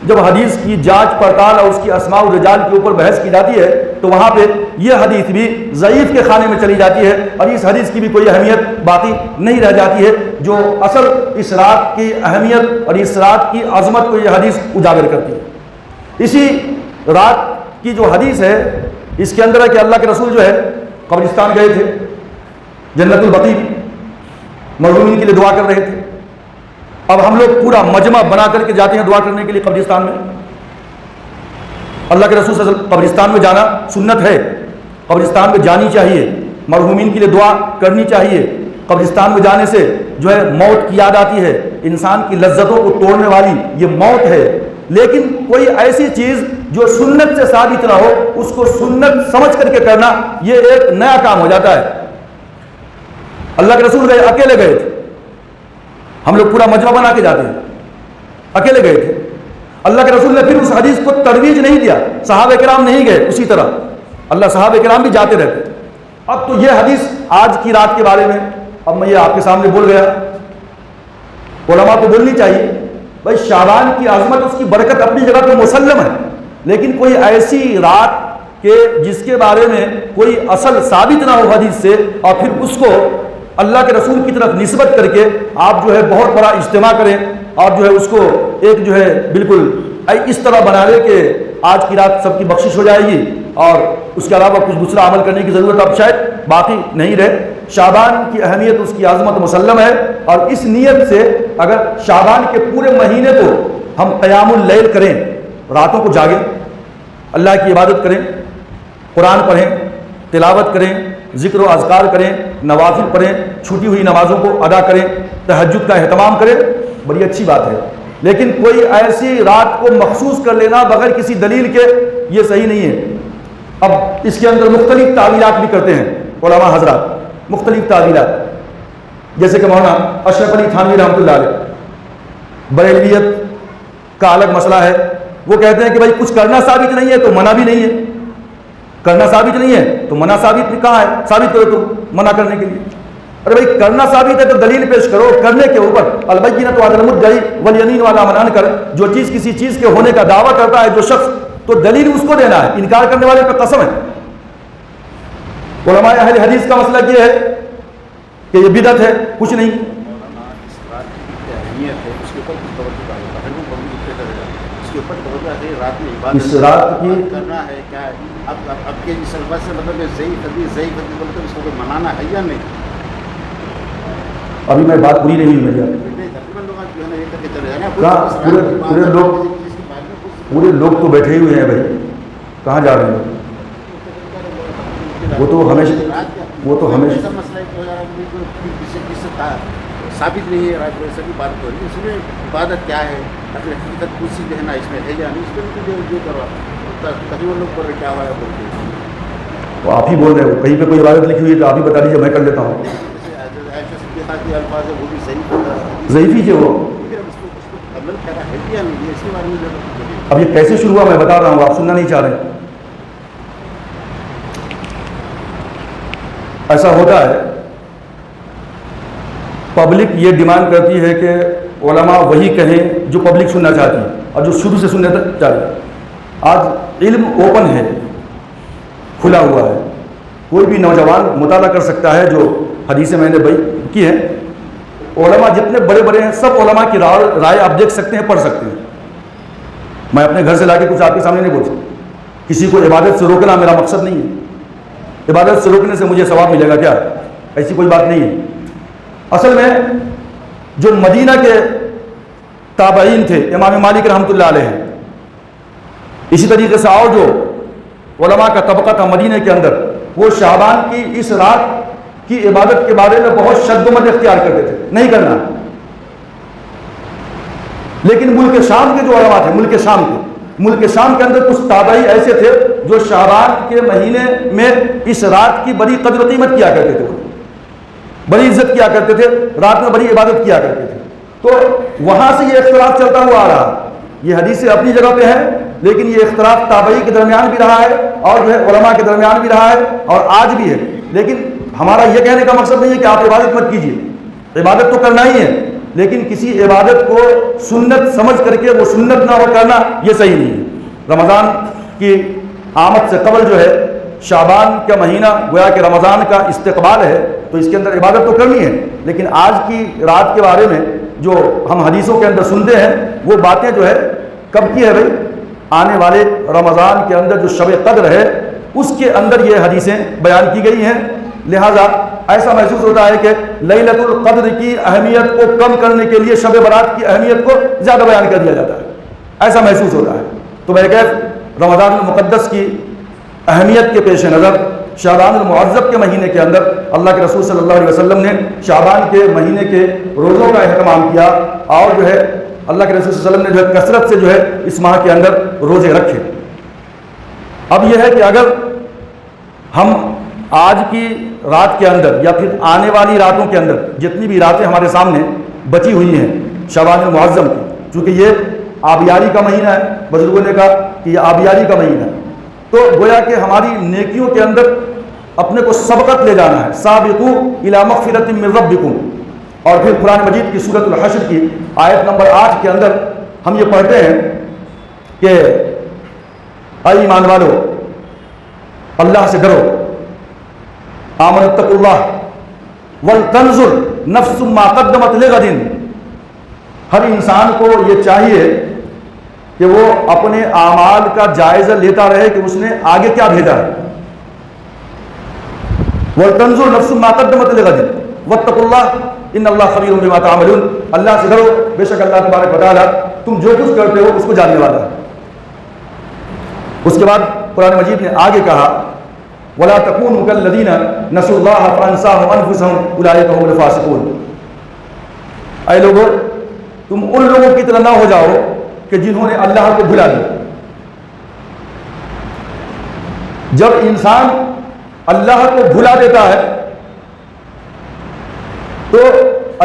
جب حدیث کی جانچ پڑتال اور اس کی اسماء و رجال کے اوپر بحث کی جاتی ہے تو وہاں پہ یہ حدیث بھی ضعیف کے خانے میں چلی جاتی ہے، اور اس حدیث کی بھی کوئی اہمیت باقی نہیں رہ جاتی ہے، جو اصل اس رات کی اہمیت اور اس رات کی عظمت کو یہ حدیث اجاگر کرتی ہے۔ اسی رات کی جو حدیث ہے اس کے اندر ہے کہ اللہ کے رسول جو ہے قبرستان گئے تھے، جنت البقیع مرحومین کے لیے دعا کر رہے تھے۔ اب ہم لوگ پورا مجمع بنا کر کے جاتے ہیں دعا کرنے کے لیے قبرستان میں۔ اللہ کے رسول صلی اللہ علیہ وسلم قبرستان میں جانا سنت ہے، قبرستان میں جانی چاہیے، مرحومین کے لیے دعا کرنی چاہیے۔ قبرستان میں جانے سے جو ہے موت کی یاد آتی ہے، انسان کی لذتوں کو توڑنے والی یہ موت ہے، لیکن کوئی ایسی چیز جو سنت سے ثابت نہ ہو اس کو سنت سمجھ کر کے کرنا یہ ایک نیا کام ہو جاتا ہے۔ اللہ کے رسول گئے، اکیلے گئے تھے، ہم لوگ پورا مجمع بنا کے جاتے ہیں، اکیلے گئے تھے۔ اللہ کے رسول نے پھر اس حدیث کو ترویج نہیں دیا، صحابہ کرام نہیں گئے اسی طرح، اللہ صحابہ کرام بھی جاتے رہتے۔ اب تو یہ حدیث آج کی رات کے بارے میں اب میں یہ آپ کے سامنے بول گیا، علماء کو بولنی چاہیے بھائی شعبان کی عظمت اس کی برکت اپنی جگہ پہ مسلم ہے، لیکن کوئی ایسی رات کہ جس کے بارے میں کوئی اصل ثابت نہ ہو حدیث سے اور پھر اس کو اللہ کے رسول کی طرف نسبت کر کے آپ جو ہے بہت بڑا اجتماع کریں اور جو ہے اس کو ایک جو ہے بالکل اس طرح بنا لے کہ آج کی رات سب کی بخشش ہو جائے گی اور اس کے علاوہ کچھ دوسرا عمل کرنے کی ضرورت اب شاید باقی نہیں رہے۔ شعبان کی اہمیت، اس کی عظمت مسلم ہے، اور اس نیت سے اگر شعبان کے پورے مہینے کو ہم قیام اللیل کریں، راتوں کو جاگیں، اللہ کی عبادت کریں، قرآن پڑھیں، تلاوت کریں، ذکر و اذکار کریں، نوافل پڑھیں، چھوٹی ہوئی نمازوں کو ادا کریں، تہجد کا اہتمام کریں، بڑی اچھی بات ہے۔ لیکن کوئی ایسی رات کو مخصوص کر لینا بغیر کسی دلیل کے یہ صحیح نہیں ہے۔ اب اس کے اندر مختلف تعویلات بھی کرتے ہیں علماء حضرات، مختلف تعویلات، جیسے کہ مولانا اشرف علی تھانوی رحمۃ اللہ علیہ، بریلویت کا الگ مسئلہ ہے، وہ کہتے ہیں کہ بھائی کچھ کرنا ثابت نہیں ہے تو منع بھی نہیں ہے، کرنا ثابت نہیں ہے تو منع ثابت بھی کہاں ہے، ثابت کرو تم منع کرنے کے لیے۔ ارے بھائی کرنا ثابت ہے تو دلیل پیش کرو، کرنے کے اوپر البینۃ علی المدعی والیمین علی من انکر، جو چیز کسی چیز کے ہونے کا دعویٰ کرتا ہے جو شخص تو دلیل اس کو دینا ہے، انکار کرنے والے پہ قسم ہے۔ علماء اہل حدیث کا مسئلہ یہ ہے کہ یہ بدعت ہے، کچھ نہیں۔ اس رات کی کرنا ہے کیا ہے، اب کے اس الفاظ سے مطلب ضعیف حدیث مطلب اس کو منانا ہے یا نہیں؟ ابھی میں بات پوری نہیں ہوئی میری، پورے لوگ تو بیٹھے ہوئے ہیں بھائی، کہاں جا رہے ہیں؟ وہ تو ہمیشہ ثابت نہیں ہے، سبھی بات ہو رہی ہے، اس میں عبادت کیا ہے، حقیقت کچھ جو ہے نا اس میں ہے یا نہیں، اس میں جو کروا تقریباً لوگ بول رہے کیا ہوا ہے بولتے، تو آپ ہی بول رہے ہو، کہیں پہ کوئی عبادت لکھی ہوئی ہے تو آپ ہی بتا دیجیے، میں کر لیتا ہوں۔ الفاظ ہے وہ بھی صحیح ضعیفی جو ہو، عمل کیا ہے یا نہیں، اس کے بارے میں اب یہ کیسے شروع ہوا میں بتا رہا ہوں، آپ سننا نہیں چاہ رہے۔ ایسا ہوتا ہے، پبلک یہ ڈیمانڈ کرتی ہے کہ علماء وہی کہیں جو پبلک سننا چاہتی ہے اور جو شروع سے سننا چاہتی ہے۔ آج علم اوپن ہے، کھلا ہوا ہے، کوئی بھی نوجوان مطالعہ کر سکتا ہے، جو حدیثیں میں نے بیان کی ہیں، علماء جتنے بڑے بڑے ہیں سب علماء کی رائے آپ دیکھ سکتے ہیں، پڑھ سکتے ہیں۔ میں اپنے گھر سے لا کے کچھ آپ کے سامنے نہیں بول سکتا، کسی کو عبادت سے روکنا میرا مقصد نہیں ہے، عبادت سے روکنے سے مجھے ثواب ملے گا کیا، ایسی کوئی بات نہیں ہے۔ اصل میں جو مدینہ کے تابعین تھے، امام مالک رحمۃ اللہ علیہ، اسی طریقے سے اور جو علماء کا طبقہ تھا مدینہ کے اندر، وہ شعبان کی اس رات کی عبادت کے بارے میں بہت شد و مد اختیار کرتے تھے، نہیں کرنا۔ لیکن ملک شام کے جو علماء تھے، ملک شام کے، ملک شام کے اندر کچھ تابعی ایسے تھے جو شعبان کے مہینے میں اس رات کی بڑی قدر و قیمت کیا کرتے تھے، بڑی عزت کیا کرتے تھے، رات میں بڑی عبادت کیا کرتے تھے. تو وہاں سے یہ اختلاف چلتا ہوا آ رہا. یہ حدیثیں اپنی جگہ پہ ہیں، لیکن یہ اختلاف تابعی کے درمیان بھی رہا ہے اور جو ہے علماء کے درمیان بھی رہا ہے اور آج بھی ہے. لیکن ہمارا یہ کہنے کا مقصد نہیں ہے کہ آپ عبادت مت کیجیے، عبادت تو کرنا ہی ہے، لیکن کسی عبادت کو سنت سمجھ کر کے وہ سنت نہ ہو کرنا یہ صحیح نہیں ہے. رمضان کی آمد سے قبل جو ہے شعبان کا مہینہ گویا کہ رمضان کا استقبال ہے، تو اس کے اندر عبادت تو کرنی ہے. لیکن آج کی رات کے بارے میں جو ہم حدیثوں کے اندر سنتے ہیں وہ باتیں جو ہے کب کی ہے بھائی؟ آنے والے رمضان کے اندر جو شب قدر ہے اس کے اندر یہ حدیثیں بیان کی گئی ہیں. لہٰذا ایسا محسوس ہوتا ہے کہ لیلۃ القدر کی اہمیت کو کم کرنے کے لیے شب برات کی اہمیت کو زیادہ بیان کر دیا جاتا ہے، ایسا محسوس ہوتا ہے. تو میں کہہ رمضان المقدس کی اہمیت کے پیش نظر شعبان المعظم کے مہینے کے اندر اللہ کے رسول صلی اللہ علیہ وسلم نے شعبان کے مہینے کے روزوں کا اہتمام کیا اور جو ہے اللہ کے رسول صلی اللہ علیہ وسلم نے جو ہے کثرت سے جو ہے اس ماہ کے اندر روزے رکھے. اب یہ ہے کہ اگر ہم آج کی رات کے اندر یا پھر آنے والی راتوں کے اندر جتنی بھی راتیں ہمارے سامنے بچی ہوئی ہیں شعبان المعظم کی، چونکہ یہ آبیاری کا مہینہ ہے، بزرگوں نے کہا کہ یہ آبیاری کا مہینہ ہے، تو گویا کہ ہماری نیکیوں کے اندر اپنے کو سبقت لے جانا ہے. سابقوا الی مغفرۃ من ربکم. اور پھر قرآن مجید کی سورۃ الحشر کی آیت نمبر 8 کے اندر ہم یہ پڑھتے ہیں کہ اے ایمان والو اللہ سے ڈرو، آمنوا اتقوا اللہ ولتنظر نفس ما قدمت لغد. ہر انسان کو یہ چاہیے کہ وہ اپنے اعمال کا جائزہ لیتا رہے کہ اس نے آگے کیا بھیجا ہے. وَلْتَنْظُرْ نَفْسٌ مَا قَدَّمَتْ لِغَدٍ وَاتَّقُوا اللَّهَ إِنَّ اللَّهَ خَبِيرٌ بِمَا تَعْمَلُونَ. اللہ سے ڈرو، بے شک اللہ تبارک و تعالیٰ تم جو کچھ کرتے ہو اس کو جاننے والا ہے. اس کے بعد قرآن مجید نے آگے کہا وَلَا تَكُونُوا كَالَّذِينَ نَسُوا اللَّهَ فَأَنسَاهُمْ أَنفُسَهُمْ أُولَٰئِكَ هُمُ الْفَاسِقُونَ. اے لوگو تم ان لوگوں کی طرح نہ ہو جاؤ کہ جنہوں نے اللہ کو بھلا دیا. جب انسان اللہ کو بھلا دیتا ہے تو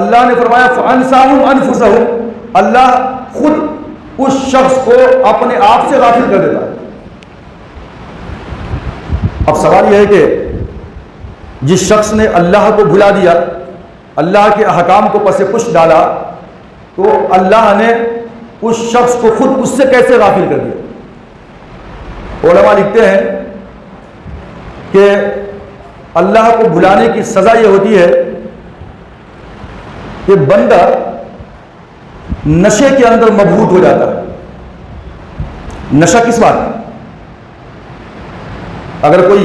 اللہ نے فرمایا فَأَنسَاهُمْ أَنفُسَهُمْ، اللہ خود اس شخص کو اپنے آپ سے غافل کر دیتا ہے. اب سوال یہ ہے کہ جس شخص نے اللہ کو بھلا دیا، اللہ کے احکام کو پس پش ڈالا، تو اللہ نے اس شخص کو خود اس سے کیسے غافل کر دیا؟ علماء لکھتے ہیں کہ اللہ کو بھلانے کی سزا یہ ہوتی ہے کہ بندہ نشے کے اندر مبہوت ہو جاتا ہے. نشہ کس بات؟ اگر کوئی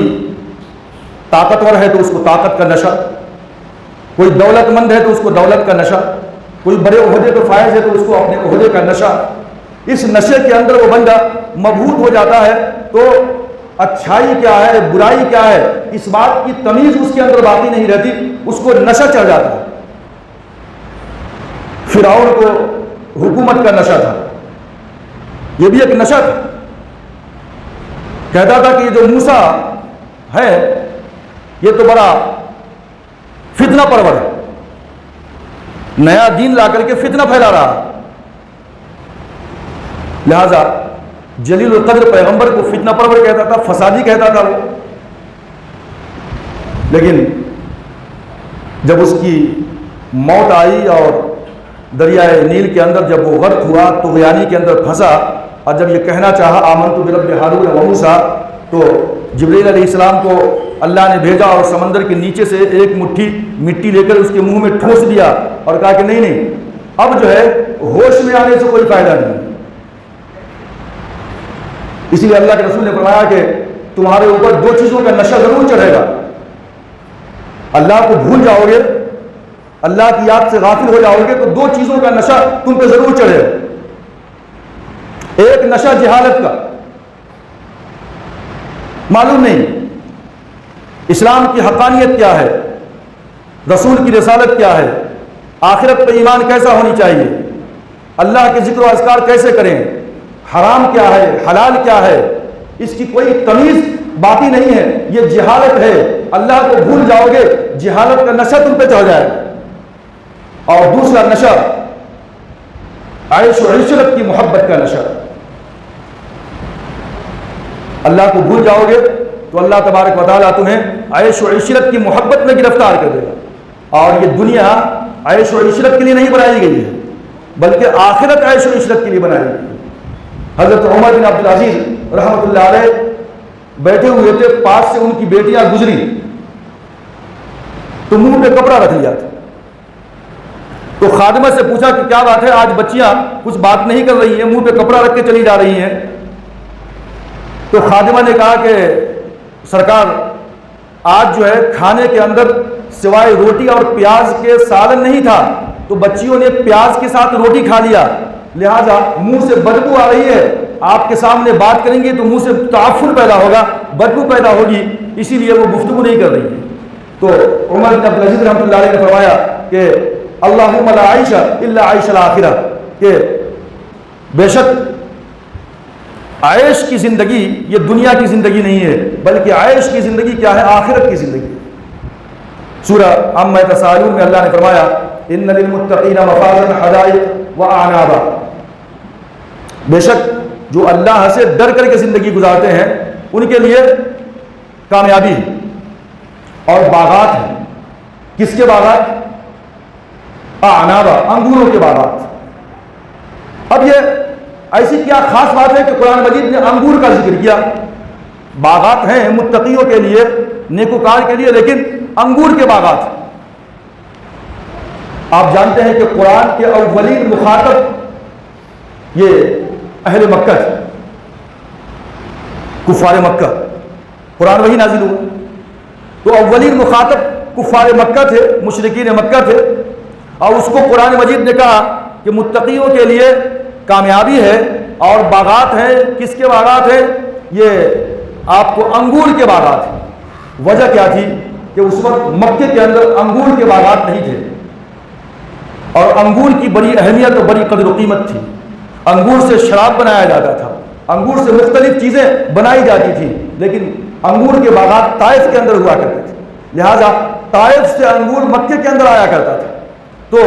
طاقتور ہے تو اس کو طاقت کا نشہ، کوئی دولت مند ہے تو اس کو دولت کا نشہ، کوئی بڑے عہدے پہ فائز ہے تو اس کو اپنے عہدے کا نشہ. اس نشے کے اندر وہ بندہ مبہوت ہو جاتا ہے تو اچھائی کیا ہے برائی کیا ہے اس بات کی تمیز اس کے اندر باقی نہیں رہتی، اس کو نشہ چڑھ جاتا ہے. فرعون کو حکومت کا نشہ تھا، یہ بھی ایک نشہ تھا. کہتا تھا کہ یہ جو موسیٰ ہے یہ تو بڑا فتنہ پرور ہے، نیا دین لا کر کے فتنہ پھیلا رہا. لہذا جلیل القدر پیغمبر کو فتنہ پرور کہتا تھا، فسادی کہتا تھا وہ. لیکن جب اس کی موت آئی اور دریائے نیل کے اندر جب وہ غرق ہوا طغیانی کے اندر پھنسا اور جب یہ کہنا چاہا آمنت برب ہارون و موسیٰ، تو جبریل علیہ السلام کو اللہ نے بھیجا اور سمندر کے نیچے سے ایک مٹھی مٹی لے کر اس کے منہ میں ٹھوس دیا اور کہا کہ نہیں اب جو ہے ہوش میں آنے سے کوئی فائدہ نہیں. اسی لیے اللہ کے رسول نے فرمایا کہ تمہارے اوپر دو چیزوں کا نشہ ضرور چڑھے گا. اللہ کو بھول جاؤ گے، اللہ کی یاد سے غافل ہو جاؤ گے تو دو چیزوں کا نشہ تم پہ ضرور چڑھے گا. ایک نشہ جہالت کا، معلوم نہیں اسلام کی حقانیت کیا ہے، رسول کی رسالت کیا ہے، آخرت پہ ایمان کیسا ہونی چاہیے، اللہ کے ذکر و اذکار کیسے کریں، حرام کیا ہے حلال کیا ہے اس کی کوئی تمیز باقی نہیں ہے، یہ جہالت ہے۔ اللہ کو بھول جاؤ گے، جہالت کا نشہ تم پہ چڑھ جائے۔ اور دوسرا نشہ عیش و عشرت کی محبت کا نشہ۔ اللہ کو بھول جاؤ گے تو اللہ تبارک و تعالیٰ تمہیں عیش و عشرت کی محبت میں گرفتار کر دے گا۔ اور یہ دنیا عیش و عشرت کے لیے نہیں بنائی گئی ہے، بلکہ آخرت عیش و عشرت کے لیے بنائی گئی ہے۔ حضرت عمر بن عبدالعزیز رحمۃ اللہ علیہ بیٹھے ہوئے تھے، پاس سے ان کی بیٹیاں گزری تو منہ پہ کپڑا رکھ لیا تھا۔ تو خادمہ سے پوچھا کہ کیا بات ہے، آج بچیاں کچھ بات نہیں کر رہی ہیں، منہ پہ کپڑا رکھ کے چلی جا رہی ہیں۔ تو خادمہ نے کہا کہ سرکار آج جو ہے کھانے کے اندر سوائے روٹی اور پیاز کے سالن نہیں تھا، تو بچیوں نے پیاز کے ساتھ روٹی کھا لیا، لہذا منہ سے بدبو آ رہی ہے، آپ کے سامنے بات کریں گے تو منہ سے تعفن پیدا ہوگا، بدبو پیدا ہوگی، اسی لیے وہ گفتگو نہیں کر رہی ہے۔ تو عمر بن عبدالعزیز رحمۃ اللہ علیہ نے فرمایا کہ اللہم لا عیش الا عیش الآخرہ، کہ بے شک عیش کی زندگی یہ دنیا کی زندگی نہیں ہے، بلکہ عیش کی زندگی کیا ہے، آخرت کی زندگی۔ سورہ عما یتساءلون میں اللہ نے فرمایا ان للمتقین مفازا حدائق واعنابا، بے شک جو اللہ سے ڈر کر کے زندگی گزارتے ہیں ان کے لیے کامیابی ہے اور باغات ہیں۔ کس کے باغات؟ اعنابا، انگوروں کے باغات۔ اب یہ ایسی کیا خاص بات ہے کہ قرآن مجید نے انگور کا ذکر کیا؟ باغات ہیں متقیوں کے لیے، نیکوکار کے لیے، لیکن انگور کے باغات۔ آپ جانتے ہیں کہ قرآن کے اولین مخاطب یہ اہل مکہ تھے، کفار مکہ۔ قرآن وہی نازل ہوا تو اولین مخاطب کفار مکہ تھے، مشرکین مکہ تھے، اور اس کو قرآن مجید نے کہا کہ متقیوں کے لیے کامیابی ہے اور باغات ہیں۔ کس کے باغات ہیں؟ یہ آپ کو انگور کے باغات ہیں۔ وجہ کیا تھی کہ اس وقت مکے کے اندر انگور کے باغات نہیں تھے، اور انگور کی بڑی اہمیت اور بڑی قدر و قیمت تھی۔ انگور سے شراب بنایا جاتا تھا، انگور سے مختلف چیزیں بنائی جاتی تھیں، لیکن انگور کے باغات طائف کے اندر ہوا کرتے تھے، لہذا طائف سے انگور مکے کے اندر آیا کرتا تھا۔ تو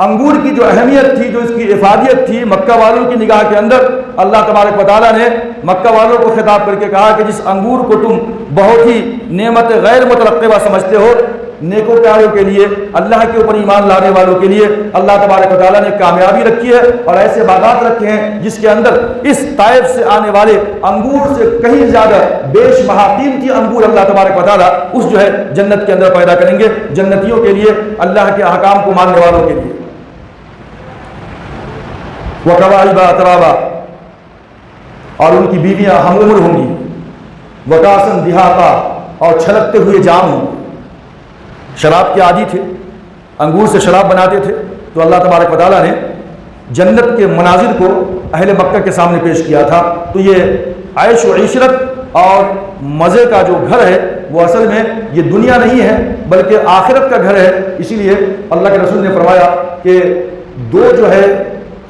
انگور کی جو اہمیت تھی، جو اس کی افادیت تھی مکہ والوں کی نگاہ کے اندر، اللہ تبارک و تعالیٰ نے مکہ والوں کو خطاب کر کے کہا کہ جس انگور کو تم بہت ہی نعمت غیر مترقبہ سمجھتے ہو، نیکوکاروں کے لیے، اللہ کے اوپر ایمان لانے والوں کے لیے اللہ تبارک و تعالیٰ نے کامیابی رکھی ہے، اور ایسے باغات رکھے ہیں جس کے اندر اس طائف سے آنے والے انگور سے کہیں زیادہ بیش بہا قیمتی انگور اللہ تبارک و تعالیٰ اس جو ہے جنت کے اندر پیدا کریں گے، جنتیوں کے لیے، اللہ کے احکام کو ماننے والوں کے لیے۔ وَكَوَاعِبَ أَتْرَابًا، اور ان کی بیویاں ہم عمر ہوں گی، وَكَأْسًا دِهَاقًا، اور چھلکتے ہوئے جام ہوں گے۔ شراب کے عادی تھے، انگور سے شراب بناتے تھے، تو اللہ تبارک و تعالیٰ نے جنت کے مناظر کو اہل مکہ کے سامنے پیش کیا تھا۔ تو یہ عیش و عشرت اور مزے کا جو گھر ہے وہ اصل میں یہ دنیا نہیں ہے بلکہ آخرت کا گھر ہے۔ اسی لیے اللہ کے رسول نے فرمایا کہ دو جو ہے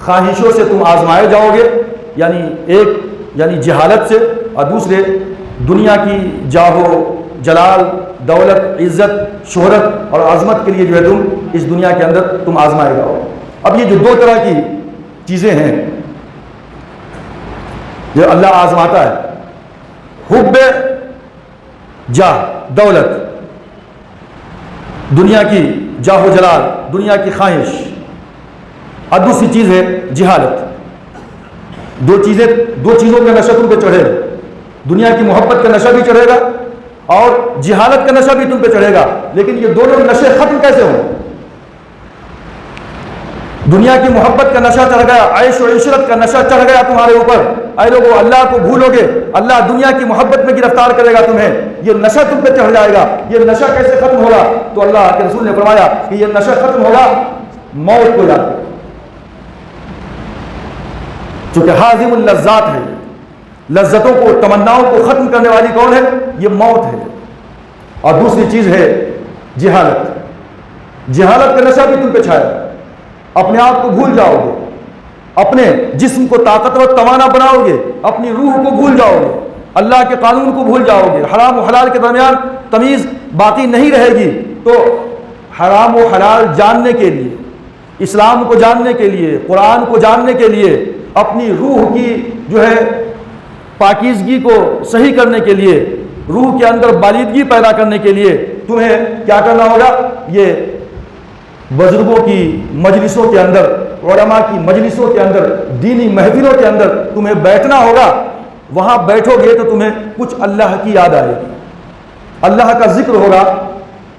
خواہشوں سے تم آزمائے جاؤ گے، یعنی ایک یعنی جہالت سے، اور دوسرے دنیا کی جاہ و جلال، دولت، عزت، شہرت اور عظمت کے لیے جو ہے تم اس دنیا کے اندر تم آزمائے جاؤ۔ اب یہ جو دو طرح کی چیزیں ہیں جو اللہ آزماتا ہے، حب جاہ، دولت، دنیا کی جاہ و جلال، دنیا کی خواہش، اور دوسری چیز ہے جہالت۔ دو چیزوں کا نشہ تم پہ چڑھے گا، دنیا کی محبت کا نشہ بھی چڑھے گا اور جہالت کا نشہ بھی تم پہ چڑھے گا، لیکن یہ دونوں نشے ختم کیسے ہوں؟ دنیا کی محبت کا نشہ چڑھ گیا، عیش و عشرت کا نشہ چڑھ گیا تمہارے اوپر، اے لوگو اللہ کو بھولو گے، اللہ دنیا کی محبت میں گرفتار کرے گا تمہیں، یہ نشہ تم پہ چڑھ جائے گا۔ یہ نشہ کیسے ختم ہوگا؟ تو اللہ کے رسول نے فرمایا کہ یہ نشہ ختم ہوگا موت کو جا کے، چونکہ حازم اللذات ہے، لذتوں کو، تمناؤں کو ختم کرنے والی کون ہے؟ یہ موت ہے۔ اور دوسری چیز ہے جہالت۔ جہالت کا نشہ بھی تم پہ چھایا، اپنے آپ کو بھول جاؤ گے، اپنے جسم کو طاقتور توانا بناؤ گے، اپنی روح کو بھول جاؤ گے، اللہ کے قانون کو بھول جاؤ گے، حرام و حلال کے درمیان تمیز باقی نہیں رہے گی، تو حرام و حلال جاننے کے لیے، اسلام کو جاننے کے لیے، قرآن کو جاننے کے لیے، اپنی روح کی جو ہے پاکیزگی کو صحیح کرنے کے لیے، روح کے اندر بالیدگی پیدا کرنے کے لیے تمہیں کیا کرنا ہوگا؟ یہ بزرگوں کی مجلسوں کے اندر، علماء کی مجلسوں کے اندر، دینی محفلوں کے اندر تمہیں بیٹھنا ہوگا۔ وہاں بیٹھو گے تو تمہیں کچھ اللہ کی یاد آئے گی، اللہ کا ذکر ہوگا،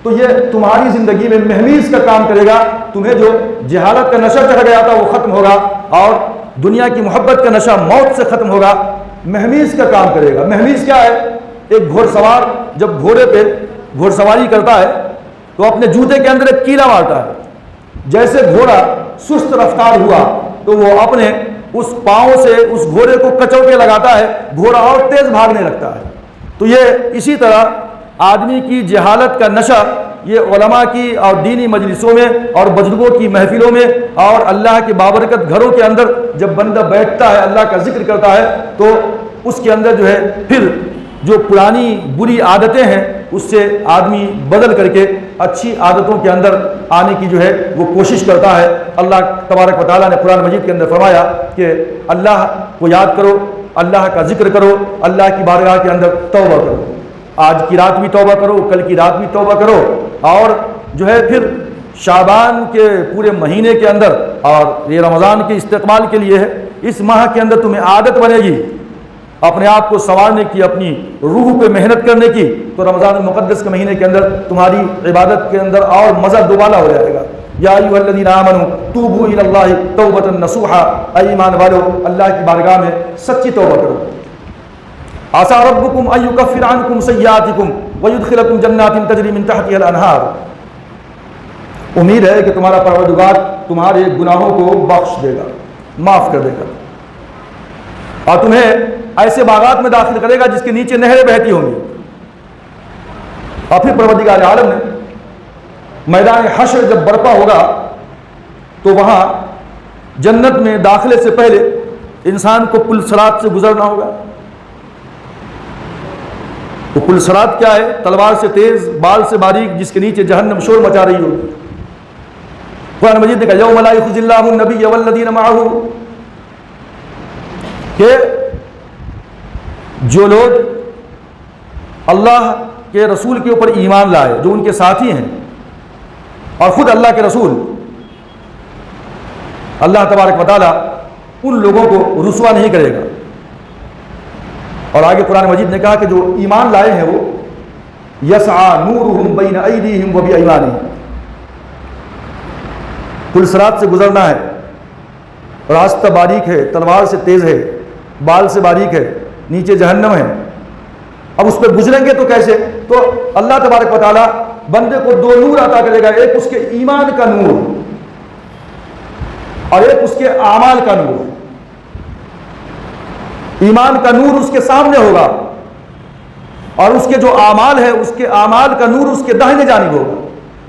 تو یہ تمہاری زندگی میں مہمیز کا کام کرے گا۔ تمہیں جو جہالت کا نشہ چڑھ گیا تھا وہ ختم ہوگا، اور دنیا کی محبت کا نشہ موت سے ختم ہوگا، مہمیز کا کام کرے گا۔ مہمیز کیا ہے؟ ایک گھوڑ سوار جب گھوڑے پہ گھوڑ سواری کرتا ہے تو اپنے جوتے کے اندر ایک کیلا مارتا ہے، جیسے گھوڑا سست رفتار ہوا تو وہ اپنے اس پاؤں سے اس گھوڑے کو کچوٹے لگاتا ہے، گھوڑا اور تیز بھاگنے لگتا ہے۔ تو یہ اسی طرح آدمی کی جہالت کا نشہ یہ علماء کی اور دینی مجلسوں میں اور بزرگوں کی محفلوں میں اور اللہ کے بابرکت گھروں کے اندر جب بندہ بیٹھتا ہے، اللہ کا ذکر کرتا ہے، تو اس کے اندر جو ہے پھر جو پرانی بری عادتیں ہیں اس سے آدمی بدل کر کے اچھی عادتوں کے اندر آنے کی جو ہے وہ کوشش کرتا ہے۔ اللہ تبارک و تعالیٰ نے قرآن مجید کے اندر فرمایا کہ اللہ کو یاد کرو، اللہ کا ذکر کرو، اللہ کی بارگاہ کے اندر توبہ کرو، آج کی رات بھی توبہ کرو، کل کی رات بھی توبہ کرو، اور جو ہے پھر شعبان کے پورے مہینے کے اندر، اور یہ رمضان کے استقبال کے لیے ہے، اس ماہ کے اندر تمہیں عادت بنے گی اپنے آپ کو سنوارنے کی، اپنی روح پہ محنت کرنے کی، تو رمضان المقدس کے مہینے کے اندر تمہاری عبادت کے اندر اور مزہ دوبالا ہو جائے گا۔ یا ایھا الذین آمنوا توبوا الی اللہ توبۃ نصوحا، اے ایمان والو اللہ کی بارگاہ میں سچی توبہ کرو۔ عسیٰ ربکم ان یکفر عنکم سیئاتکم ویدخلکم جنات تجری من تحتها الانہار، امید ہے کہ تمہارا پروردگار تمہارے گناہوں کو بخش دے گا، معاف کر دے گا، اور تمہیں ایسے باغات میں داخل کرے گا جس کے نیچے نہریں بہتی ہوں گی۔ اور پھر پروردگار عالم نے میدان حشر جب برپا ہوگا تو وہاں جنت میں داخلے سے پہلے انسان کو پل صراط سے گزرنا ہوگا۔ تو پل صراط کیا ہے؟ تلوار سے تیز، بال سے باریک، جس کے نیچے جہنم شور مچا رہی ہوگی۔ قرآن مجید نے کہا یوم لا یخزی اللہ النبی والذین معہ، کہ جو لوگ اللہ کے رسول کے اوپر ایمان لائے، جو ان کے ساتھی ہیں اور خود اللہ کے رسول، اللہ تبارک و تعالیٰ ان لوگوں کو رسوا نہیں کرے گا۔ اور آگے قرآن مجید نے کہا کہ جو ایمان لائے ہیں وہ یسعی نورہم بین ایدیہم و بایمانہم، پل صراط سے گزرنا ہے، راستہ باریک ہے، تلوار سے تیز ہے، بال سے باریک ہے، نیچے جہنم ہے۔ اب اس پہ گزریں گے تو کیسے؟ تو اللہ تبارک و تعالیٰ بندے کو دو نور عطا کرے گا، ایک اس کے ایمان کا نور اور ایک اس کے اعمال کا نور۔ ایمان کا نور اس کے سامنے ہوگا اور اس کے جو اعمال ہے اس کے اعمال کا نور اس کے داہنے جانب ہوگا۔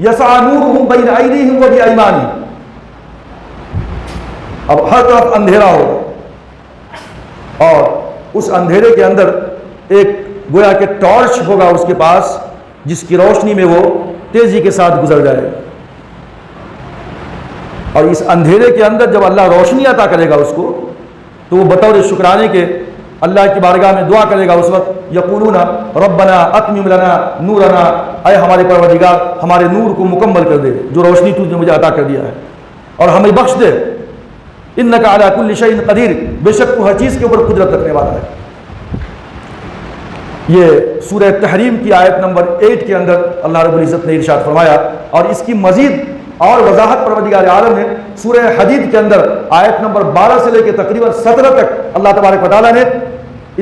یسعی نورہم بین ایدیہم و بایمانہم، اب ہر طرف اندھیرا ہوگا اور اس اندھیرے کے اندر ایک گویا کہ ٹارچ ہوگا اس کے پاس، جس کی روشنی میں وہ تیزی کے ساتھ گزر جائے گا۔ اور اس اندھیرے کے اندر جب اللہ روشنی عطا کرے گا اس کو، تو وہ بطور شکرانے کے اللہ کی بارگاہ میں دعا کرے گا۔ اس وقت یقولون ربنا اتمم لنا نورنا، اے ہمارے پروردگار ہمارے نور کو مکمل کر دے، جو روشنی تو نے مجھے عطا کر دیا ہے، اور ہمیں بخش دے۔ انک علی کل شیء قدیر، بے شک تو ہر چیز کے اوپر قدرت رکھنے والا ہے۔ یہ سورہ تحریم کی آیت نمبر 8 کے اندر اللہ رب العزت نے ارشاد فرمایا، اور اس کی مزید اور وضاحت پروردگار عالم نے سورہ حدید کے اندر آیت نمبر 12 سے لے کے تقریباً 17 تک اللہ تبارک و تعالیٰ نے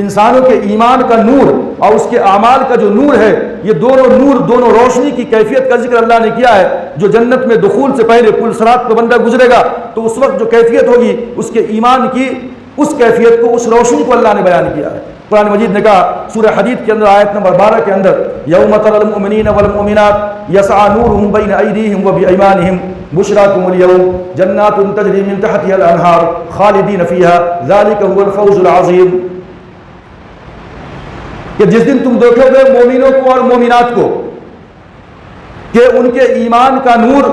انسانوں کے ایمان کا نور اور اس کے اعمال کا جو نور ہے، یہ دونوں نور، دونوں روشنی کی کیفیت کا ذکر اللہ نے کیا ہے۔ جو جنت میں دخول سے پہلے پل صراط پہ بندہ گزرے گا تو اس وقت جو کیفیت ہوگی اس کے ایمان کی، اس کیفیت کو، اس روشنی کو اللہ نے بیان کیا ہے۔ قرآن مجید نے کہا سورہ حدید کے اندر آیت نمبر 12 کے اندر یوم تری المؤمنین والمؤمنات یسعی نورہم بین ایدیہم و بایمانہم بشراکم اليوم جنات تجری من تحتها الانہار خالدین فیہا ذلک هو الفوز العظیم، کہ جس دن تم دیکھو گے مومنوں کو اور مومنات کو کہ ان کے ایمان کا نور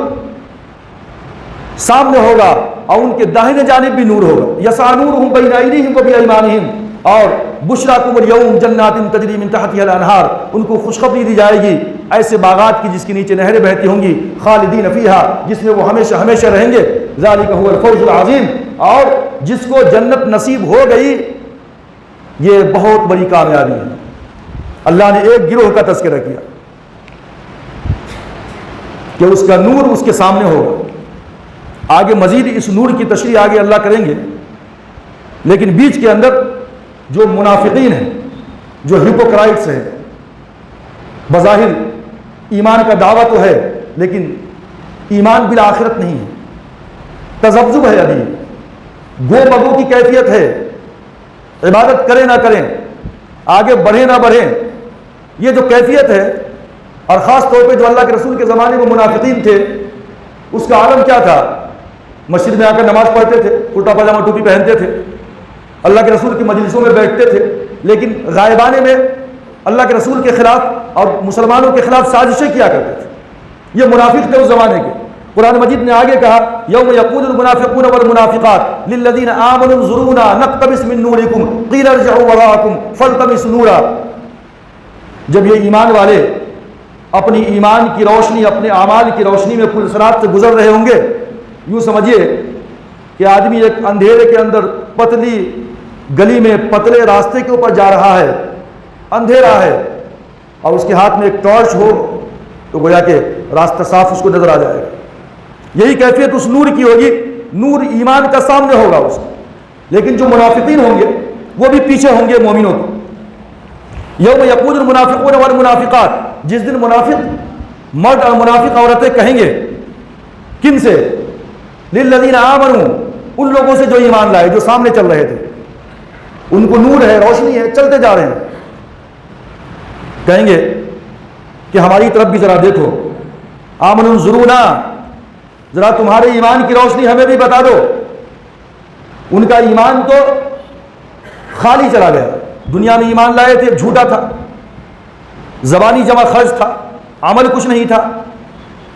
سامنے ہوگا اور ان کے داہنے جانب بھی نور ہوگا، یسعی نورہم بین ایدیہم وبایمانہم، اور بشراکم اليوم جنات تجری من تحتها الانہار، ان کو خوشخبری دی جائے گی ایسے باغات کی جس کے نیچے نہریں بہتی ہوں گی، خالدین فیہا، جس میں وہ ہمیشہ ہمیشہ رہیں گے، ذالک هو الفوز العظیم، اور جس کو جنت نصیب ہو گئی یہ بہت بڑی کامیابی ہے۔ اللہ نے ایک گروہ کا تذکرہ کیا کہ اس کا نور اس کے سامنے ہوگا، آگے مزید اس نور کی تشریح آگے اللہ کریں گے، لیکن بیچ کے اندر جو منافقین ہیں، جو ہپوکرائٹس ہیں، بظاہر ایمان کا دعویٰ تو ہے لیکن ایمان بالآخرت نہیں ہے، تذبذب ہے، ابھی گو بگو کی کیفیت ہے، عبادت کریں نہ کریں، آگے بڑھیں نہ بڑھیں، یہ جو کیفیت ہے، اور خاص طور پہ جو اللہ کے رسول کے زمانے میں منافقین تھے اس کا عالم کیا تھا؟ مسجد میں آ کر نماز پڑھتے تھے، کرتا پاجامہ ٹوپی پہنتے تھے، اللہ کے رسول کی مجلسوں میں بیٹھتے تھے، لیکن غائبانے میں اللہ کے رسول کے خلاف اور مسلمانوں کے خلاف سازشیں کیا کرتے تھے۔ یہ منافق تھے اس زمانے کے۔ قرآن مجید نے آگے کہا یوم یقول المنافقون والمنافقات للذین آمنوا انظرونا نقتبس من نورکم قیل ارجعوا وراءکم فالتمسوا نورا، جب یہ ایمان والے اپنی ایمان کی روشنی، اپنے اعمال کی روشنی میں پل صراط سے گزر رہے ہوں گے، یوں سمجھیے کہ آدمی ایک اندھیرے کے اندر پتلی گلی میں پتلے راستے کے اوپر جا رہا ہے، اندھیرا ہے، اور اس کے ہاتھ میں ایک ٹارچ ہو تو گویا کہ راستہ صاف اس کو نظر آ جائے گا۔ یہی کیفیت اس نور کی ہوگی، نور ایمان کا سامنے ہوگا اس کو، لیکن جو منافقین ہوں گے وہ بھی پیچھے ہوں گے مومنوں کو۔ یوم یقول المنافقون والمنافقات، جس دن منافق مرد اور منافق عورتیں کہیں گے، کن سے؟ للذین آمنوا، ان لوگوں سے جو ایمان لائے، جو سامنے چل رہے تھے، ان کو نور ہے، روشنی ہے، چلتے جا رہے ہیں، کہیں گے کہ ہماری طرف بھی ذرا دیکھو، آمنوا انظرونا، ذرا تمہارے ایمان کی روشنی ہمیں بھی بتا دو۔ ان کا ایمان تو خالی چلا گیا، دنیا میں ایمان لائے تھے، جھوٹا تھا، زبانی جمع خرچ تھا، عمل کچھ نہیں تھا،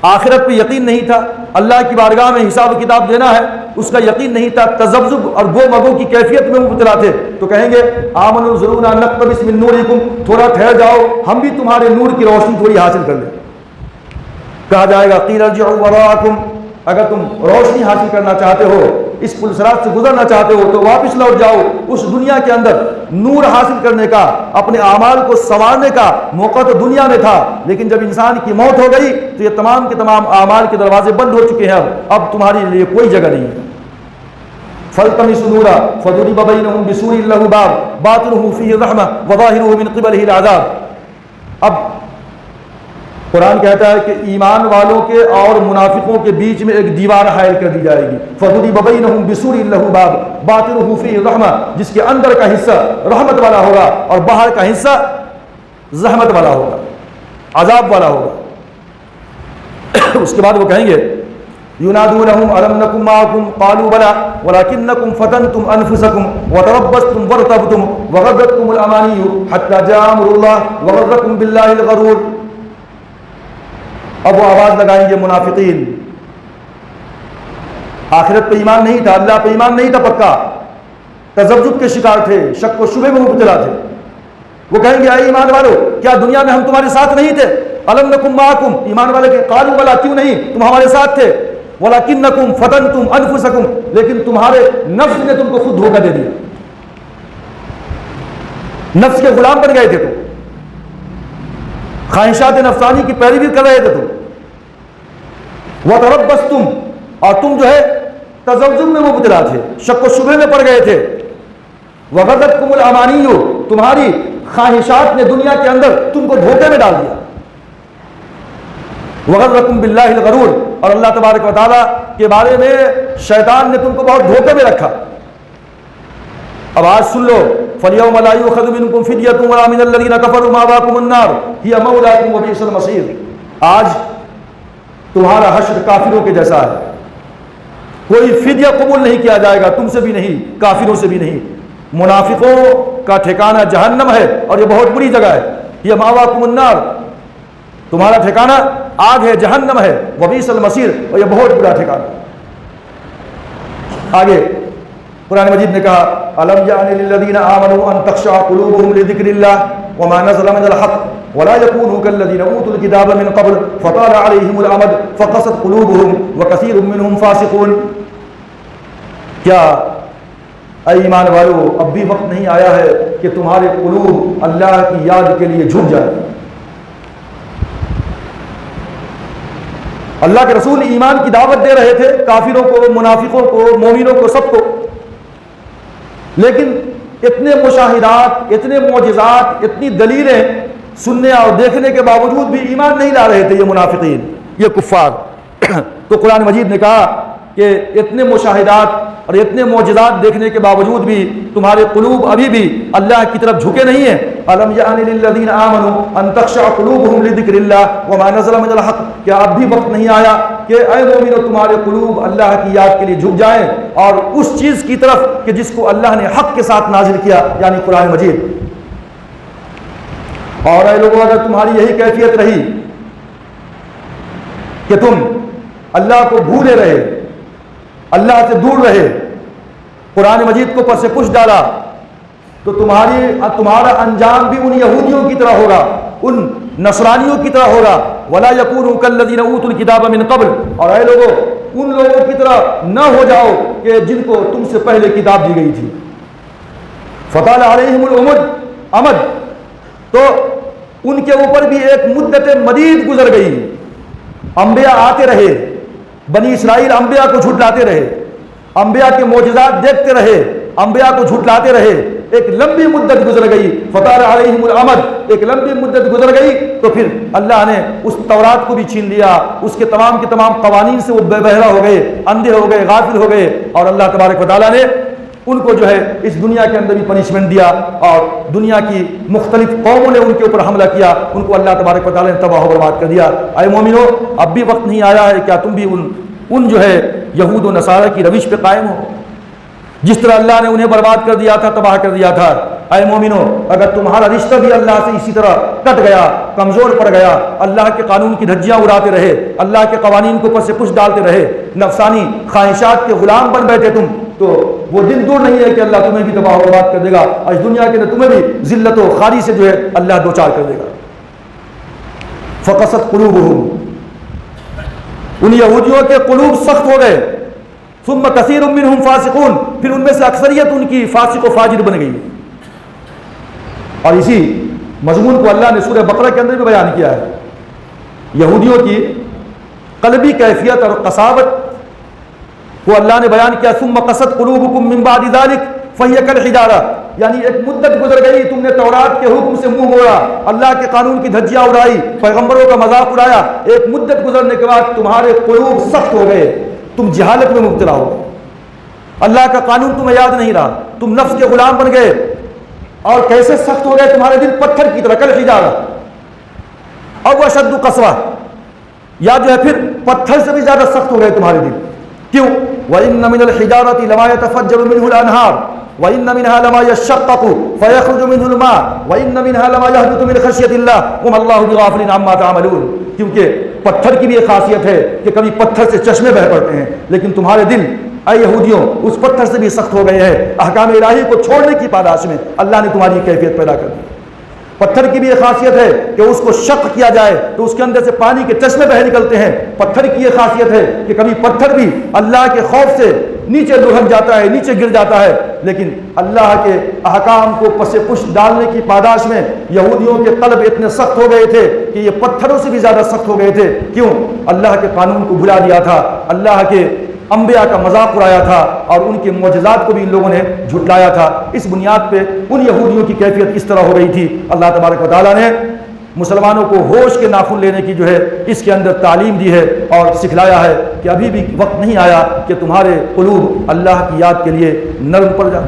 آخرت پہ یقین نہیں تھا، اللہ کی بارگاہ میں حساب و کتاب دینا ہے اس کا یقین نہیں تھا، تذبذب اور گو مگو کی کیفیت میں مبتلا تھے، تو کہیں گے آمنوا انظرونا نقتبس من نورکم، تھوڑا ٹھہر جاؤ، ہم بھی تمہارے نور کی روشنی تھوڑی حاصل کر لیں۔ کہا جائے گا قیل ارجعوا وراءکم، اگر تم روشنی حاصل کرنا چاہتے ہو، اس پل صراط سے گزرنا چاہتے ہو تو واپس لوٹ جاؤ، اس دنیا کے اندر نور حاصل کرنے کا، اپنے اعمال کو سنوارنے کا موقع تو دنیا میں تھا، لیکن جب انسان کی موت ہو گئی تو یہ تمام کے تمام اعمال کے دروازے بند ہو چکے ہیں، اب تمہارے لیے کوئی جگہ نہیں ہے۔ فَالْتَمِسُوا نُورًا فَضُرِبَ بَيْنَهُم بِسُورٍ لَهُ بَابٌ بَاطِنُهُ فِيهِ الرَّحْمَةُ وَظَاهِرُهُ مِن قِبَلِهِ الْعَذَابُ۔ اب قرآن کہتا ہے کہ ایمان والوں کے اور منافقوں کے بیچ میں ایک دیوار حائل کر دی جائے گی، فَضُرِبَ بَيْنَهُم بِسُورٍ لَهُ بَابٌ بَاطِنُهُ فِيهِ الرَّحْمَةُ، جس کے اندر کا حصہ رحمت والا ہوگا اور باہر کا حصہ زحمت والا ہوگا، عذاب والا ہوگا۔ اس کے بعد وہ کہیں گے ينادونهم ألم نكن معكم قالوا بلى ولكنكم فتنتم أنفسكم وتربصتم وارتبتم وغرتكم الأماني حتى جاء أمر الله وغركم بالله الغرور۔ اب وہ آواز لگائیں گے منافقین، آخرت پہ ایمان نہیں تھا، اللہ پہ ایمان نہیں تھا پکا، تذبذب کے شکار تھے، شک و شبہ میں مبتلا تھے، وہ کہیں گے اے ایمان والو، کیا دنیا میں ہم تمہارے ساتھ نہیں تھے؟ الم نکم معکم، ایمان والے کے قالوا بلا، کیوں نہیں، تم ہمارے ساتھ تھے، ولکنکم فتنتم انفسکم، لیکن تمہارے نفس نے تم کو خود دھوکہ دے دیا، نفس کے غلام بن گئے تھے تم، خواہشات نفسانی کی پیروی کر رہے تھے تم، وتربصتم، اور تم جو ہے تذبذب میں مبتلا تھے، شک و شبہ میں پڑ گئے تھے، وغرتکم الامانی، تمہاری خواہشات نے دنیا کے اندر تم کو دھوکے میں ڈال دیا، وغرکم باللہ الغرور، اور اللہ تبارک و تعالیٰ کے بارے میں شیطان نے تم کو بہت دھوکے میں رکھا۔ اب آج سن لو، فَالْيَوْمَ لَا يُؤْخَذُ مِنْكُمْ فِدْيَةٌ وَلَا مِنَ الَّذِينَ كَفَرُوا مَأْوَاكُمُ النَّارُ هِيَ مَوْلَاكُمْ وَبِئْسَ الْمَصِيرُ۔ آج تمہارا حشر کافروں کے جیسا ہے، کوئی فدیہ قبول نہیں کیا جائے گا، تم سے بھی نہیں، کافروں سے بھی نہیں۔ منافقوں کا ٹھکانہ جہنم ہے اور یہ بہت بری جگہ ہے، یہ ماواکم النار، تمہارا ٹھکانہ آگ ہے، جہنم ہے، وبئس المصیر، اور یہ بہت برا ٹھکانہ ہے۔ آگے قرآن مجید نے کہا الم یعن للذین آمنوا ان تخشع قلوبهم لذکر اللہ وما نزل من الحق ولا يكونوا كالذین اوتوا الکتاب من قبل فطال علیہم الامد فقست قلوبهم وکثیر منهم فاسقون۔ کیا اے ایمان والو اب بھی وقت نہیں آیا ہے کہ تمہارے قلوب اللہ کی یاد کے لیے جھک جائے؟ اللہ کے رسول ایمان کی دعوت دے رہے تھے کافروں کو، منافقوں کو، مومنوں کو، سب کو، لیکن اتنے مشاہدات، اتنے معجزات، اتنی دلیلیں سننے اور دیکھنے کے باوجود بھی ایمان نہیں لا رہے تھے یہ منافقین، یہ کفار۔ تو قرآن مجید نے کہا کہ اتنے مشاہدات اور اتنے معجزات دیکھنے کے باوجود بھی تمہارے قلوب ابھی بھی اللہ کی طرف جھکے نہیں ہیں۔ الم یعن للذین آمنوا ان تخشع قلوبهم لذکر اللہ وما نزل من الحق، کیا اب بھی وقت نہیں آیا کہ اے مومنو تمہارے قلوب اللہ کی یاد کے لیے جھک جائیں اور اس چیز کی طرف کہ جس کو اللہ نے حق کے ساتھ نازل کیا، یعنی قرآن مجید۔ اور اے لوگوں اگر تمہاری یہی کیفیت رہی کہ تم اللہ کو بھولے رہے، اللہ سے دور رہے، قرآن مجید کو پس پش ڈالا، تو تمہارا انجام بھی ان یہودیوں کی طرح ہوگا، ان نصرانیوں کی طرح ہوگا۔ ولا یکونوا کالذین اوتوا الکتاب من قبل، اور اے لوگوں ان لوگوں کی طرح نہ ہو جاؤ کہ جن کو تم سے پہلے کتاب دی گئی تھی۔ فطال علیہم الامد، تو ان کے اوپر بھی ایک مدت مدید گزر گئی، انبیاء آتے رہے، بنی اسرائیل انبیاء کو جھٹلاتے رہے، انبیاء کے معجزات دیکھتے رہے، انبیاء کو جھٹلاتے رہے، ایک لمبی مدت گزر گئی، فطال علیہم الامد، ایک لمبی مدت گزر گئی، تو پھر اللہ نے اس تورات کو بھی چھین لیا، اس کے تمام قوانین سے وہ بے بہرا ہو گئے، اندھے ہو گئے، غافل ہو گئے، اور اللہ تبارک و تعالیٰ نے ان کو جو ہے اس دنیا کے اندر بھی پنشمنٹ دیا، اور دنیا کی مختلف قوموں نے ان کے اوپر حملہ کیا، ان کو اللہ تبارک و تعالیٰ نے تباہ و برباد کر دیا۔ اے مومنو اب بھی وقت نہیں آیا ہے کیا تم بھی ان جو ہے یہود و نصارہ کی روش پہ قائم ہو؟ جس طرح اللہ نے انہیں برباد کر دیا تھا، تباہ کر دیا تھا، اے مومنو اگر تمہارا رشتہ بھی اللہ سے اسی طرح کٹ گیا، کمزور پڑ گیا، اللہ کے قانون کی دھجیاں اڑاتے رہے، اللہ کے قوانین کو پس پش ڈالتے رہے، نفسانی خواہشات کے غلام بن بیٹھے تم، تو وہ دن دور نہیں ہے کہ اللہ تمہیں بھی تباہ و برباد کر دے گا، اور اس دنیا کے اندر تمہیں بھی ذلت و خواری سے جو ہے اللہ دوچار کر دے گا۔ فقست قلوبہم، ان یہودیوں کے قلوب سخت ہو گئے، ثم کثیر منہم فاسقون، پھر ان میں سے اکثریت ان کی فاسق و فاجر بن گئی۔ اور اسی مضمون کو اللہ نے سورہ بقرہ کے اندر بھی بیان کیا ہے، یہودیوں کی قلبی کیفیت اور قساوت کو اللہ نے بیان کیا، ثم قست قلوبکم من بعد ذلک فہی کالحجارہ، یعنی ایک مدت گزر گئی، تم نے تورات کے حکم سے منہ موڑا، اللہ کے قانون کی دھجیاں اڑائی، پیغمبروں کا مذاق اڑایا، ایک مدت گزرنے کے بعد تمہارے قلوب سخت ہو گئے، تم جہالت میں مبتلا ہو گئے، اللہ کا قانون تمہیں یاد نہیں رہا، تم نفس کے غلام بن گئے، اور کیسے سخت ہو گئے تمہارے دل پتھر کی طرح، کالحجارہ او اشد قسوہ، یا جو ہے پھر پتھر سے بھی زیادہ سخت ہو گئے تمہارے دل۔ کیوں؟ وَإِنَّ مِنَ الْحِجَارَةِ لَمَا يَتَفَجَّرُ مِنْهُ الْأَنْهَارُ وَإِنَّ مِنْهَا لَمَا يَشَّقَّقُ فَيَخْرُجُ مِنْهُ الْمَاءُ وَإِنَّ مِنْهَا لَمَا يَهْبِطُ مِنْ خَشْيَةِ اللَّهِ وَمَا اللَّهُ بِغَافِلٍ عَمَّا تَعْمَلُونَ، کیونکہ پتھر کی بھی ایک خاصیت ہے کہ کبھی پتھر سے چشمے بہہ پڑتے ہیں، لیکن تمہارے دل اے یہودیوں اس پتھر سے بھی سخت ہو گئے ہیں، احکام الہی کو چھوڑنے کی پاداش میں اللہ نے تمہاری کیفیت پیدا کر دی۔ پتھر کی بھی یہ خاصیت ہے کہ اس کو شق کیا جائے تو اس کے اندر سے پانی کے چشمے بہہ نکلتے ہیں۔ پتھر کی یہ خاصیت ہے کہ کبھی پتھر بھی اللہ کے خوف سے نیچے لڑھک جاتا ہے، نیچے گر جاتا ہے، لیکن اللہ کے احکام کو پس پش ڈالنے کی پاداش میں یہودیوں کے قلب اتنے سخت ہو گئے تھے کہ یہ پتھروں سے بھی زیادہ سخت ہو گئے تھے۔ کیوں؟ اللہ کے قانون کو بھلا دیا تھا، اللہ کے انبیاء کا مذاق اڑایا تھا، اور ان کے معجزات کو بھی ان لوگوں نے جھٹلایا تھا۔ اس بنیاد پہ ان یہودیوں کی کیفیت اس طرح ہو گئی تھی۔ اللہ تبارک و تعالیٰ نے مسلمانوں کو ہوش کے ناخن لینے کی جو ہے اس کے اندر تعلیم دی ہے اور سکھلایا ہے کہ ابھی بھی وقت نہیں آیا کہ تمہارے قلوب اللہ کی یاد کے لیے نرم پڑ جائیں۔